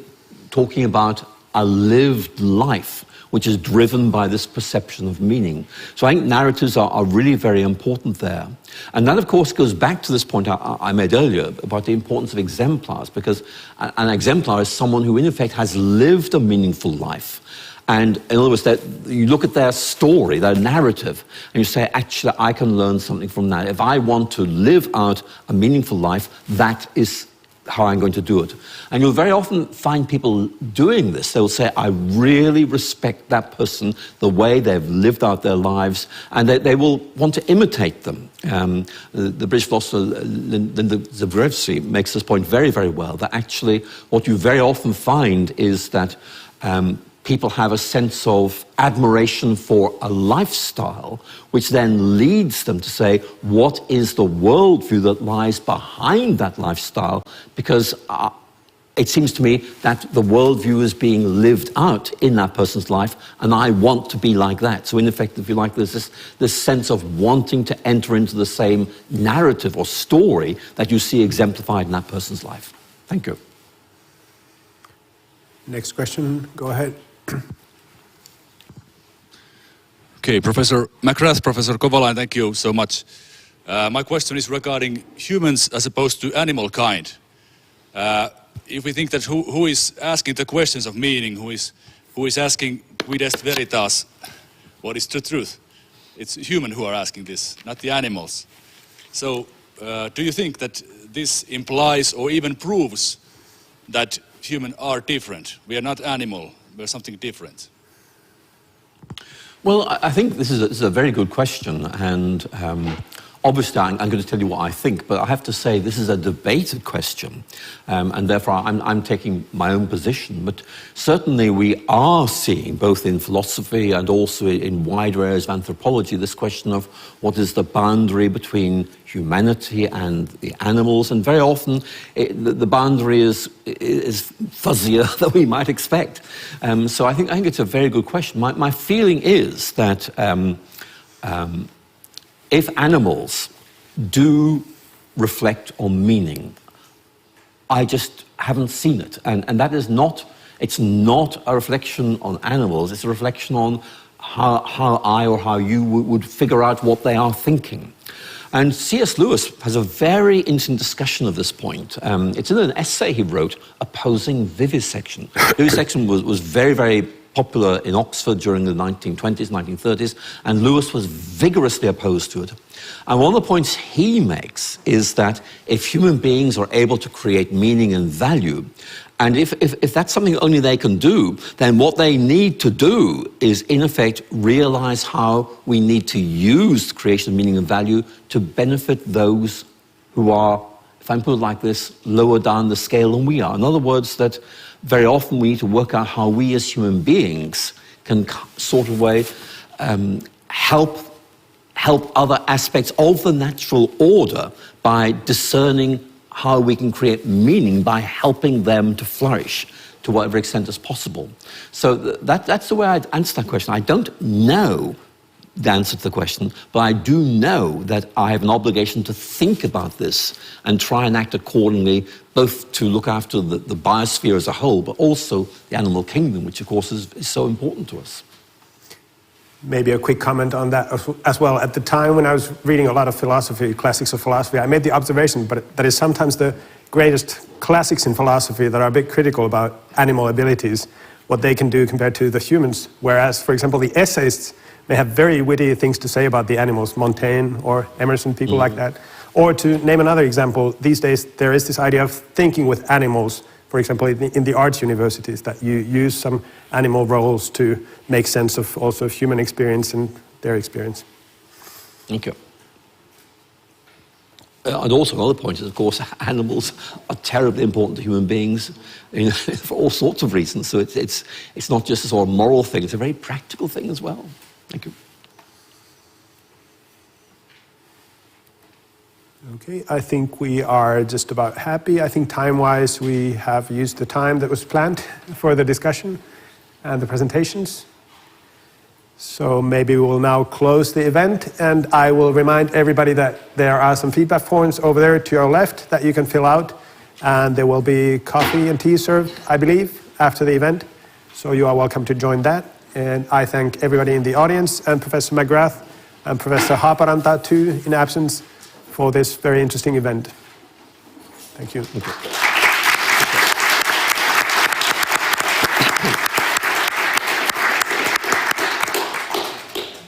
talking about a lived life, which is driven by this perception of meaning. So I think narratives are really very important there. And that, of course, goes back to this point I made earlier about the importance of exemplars, because an exemplar is someone who, in effect, has lived a meaningful life. And in other words, you look at their story, their narrative, and you say, actually, I can learn something from that. If I want to live out a meaningful life, that is how I'm going to do it. And you'll very often find people doing this. They'll say, I really respect that person, the way they've lived out their lives, and they will want to imitate them. The British philosopher Leila Haaparanta makes this point very, very well, that actually what you very often find is that people have a sense of admiration for a lifestyle, which then leads them to say, what is the worldview that lies behind that lifestyle? Because it seems to me that the worldview is being lived out in that person's life, and I want to be like that. So in effect, if you like, there's this sense of wanting to enter into the same narrative or story that you see exemplified in that person's life. Thank you. Next question, go ahead. Okay, Professor McGrath, Professor Kovalainen, thank you so much. My question is regarding humans as opposed to animal kind. If we think that who is asking the questions of meaning, who is asking quid est veritas, what is the truth? It's human who are asking this, not the animals. So do you think that this implies or even proves that humans are different? We are not animal, we are something different. Well, I think this is a very good question, and Obviously, I'm going to tell you what I think, but I have to say this is a debated question, and therefore I'm taking my own position. But certainly we are seeing, both in philosophy and also in wider areas of anthropology, this question of what is the boundary between humanity and the animals, and very often the boundary is fuzzier than we might expect. So I think it's a very good question. My feeling is that if animals do reflect on meaning, I just haven't seen it. And that is not, it's not a reflection on animals, it's a reflection on how I or how you would figure out what they are thinking. And C.S. Lewis has a very interesting discussion of this point. It's in an essay he wrote opposing vivisection. Vivisection was very, very popular in Oxford during the 1920s, 1930s, and Lewis was vigorously opposed to it. And one of the points he makes is that if human beings are able to create meaning and value, and if that's something only they can do, then what they need to do is, in effect, realize how we need to use the creation of meaning and value to benefit those who are, if I put it like this, lower down the scale than we are. In other words, that very often we need to work out how we as human beings can sort of way help other aspects of the natural order by discerning how we can create meaning by helping them to flourish to whatever extent is possible. So that's the way I'd answer that question. I don't know the answer to the question, but I do know that I have an obligation to think about this and try and act accordingly, both to look after the biosphere as a whole, but also the animal kingdom, which of course is so important to us. Maybe a quick comment on that as well. At the time when I was reading a lot of philosophy, classics of philosophy, I made the observation, but that is sometimes the greatest classics in philosophy that are a bit critical about animal abilities, what they can do compared to the humans. Whereas, for example, the essayists may have very witty things to say about the animals, Montaigne or Emerson, people like that. Or to name another example, these days there is this idea of thinking with animals, for example, in the arts universities, that you use some animal roles to make sense of also human experience and their experience. Thank you. And also another point is, of course, animals are terribly important to human beings for all sorts of reasons. So it's not just a sort of moral thing, it's a very practical thing as well. Thank you. Okay, I think we are just about happy. I think time-wise we have used the time that was planned for the discussion and the presentations. So maybe we will now close the event, and I will remind everybody that there are some feedback forms over there to your left that you can fill out, and there will be coffee and tea served, I believe, after the event. So you are welcome to join that. And I thank everybody in the audience and Professor McGrath and Professor Haaparanta too, in absence, for this very interesting event. Thank you.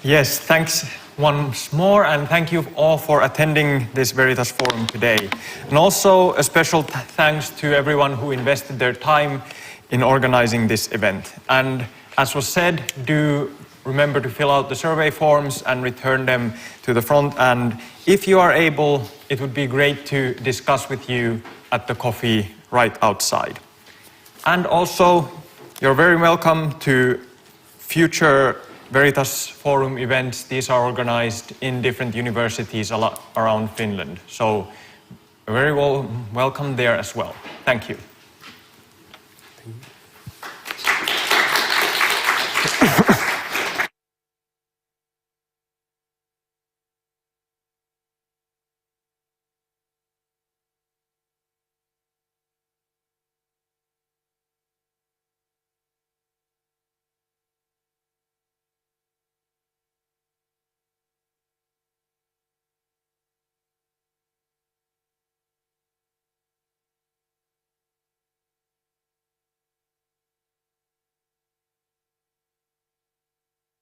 Yes, thanks once more, and thank you all for attending this Veritas Forum today. And also a special thanks to everyone who invested their time in organizing this event. And as was said, do remember to fill out the survey forms and return them to the front. And if you are able, it would be great to discuss with you at the coffee right outside. And also, you're very welcome to future Veritas Forum events. These are organized in different universities around Finland. So very welcome there as well. Thank you.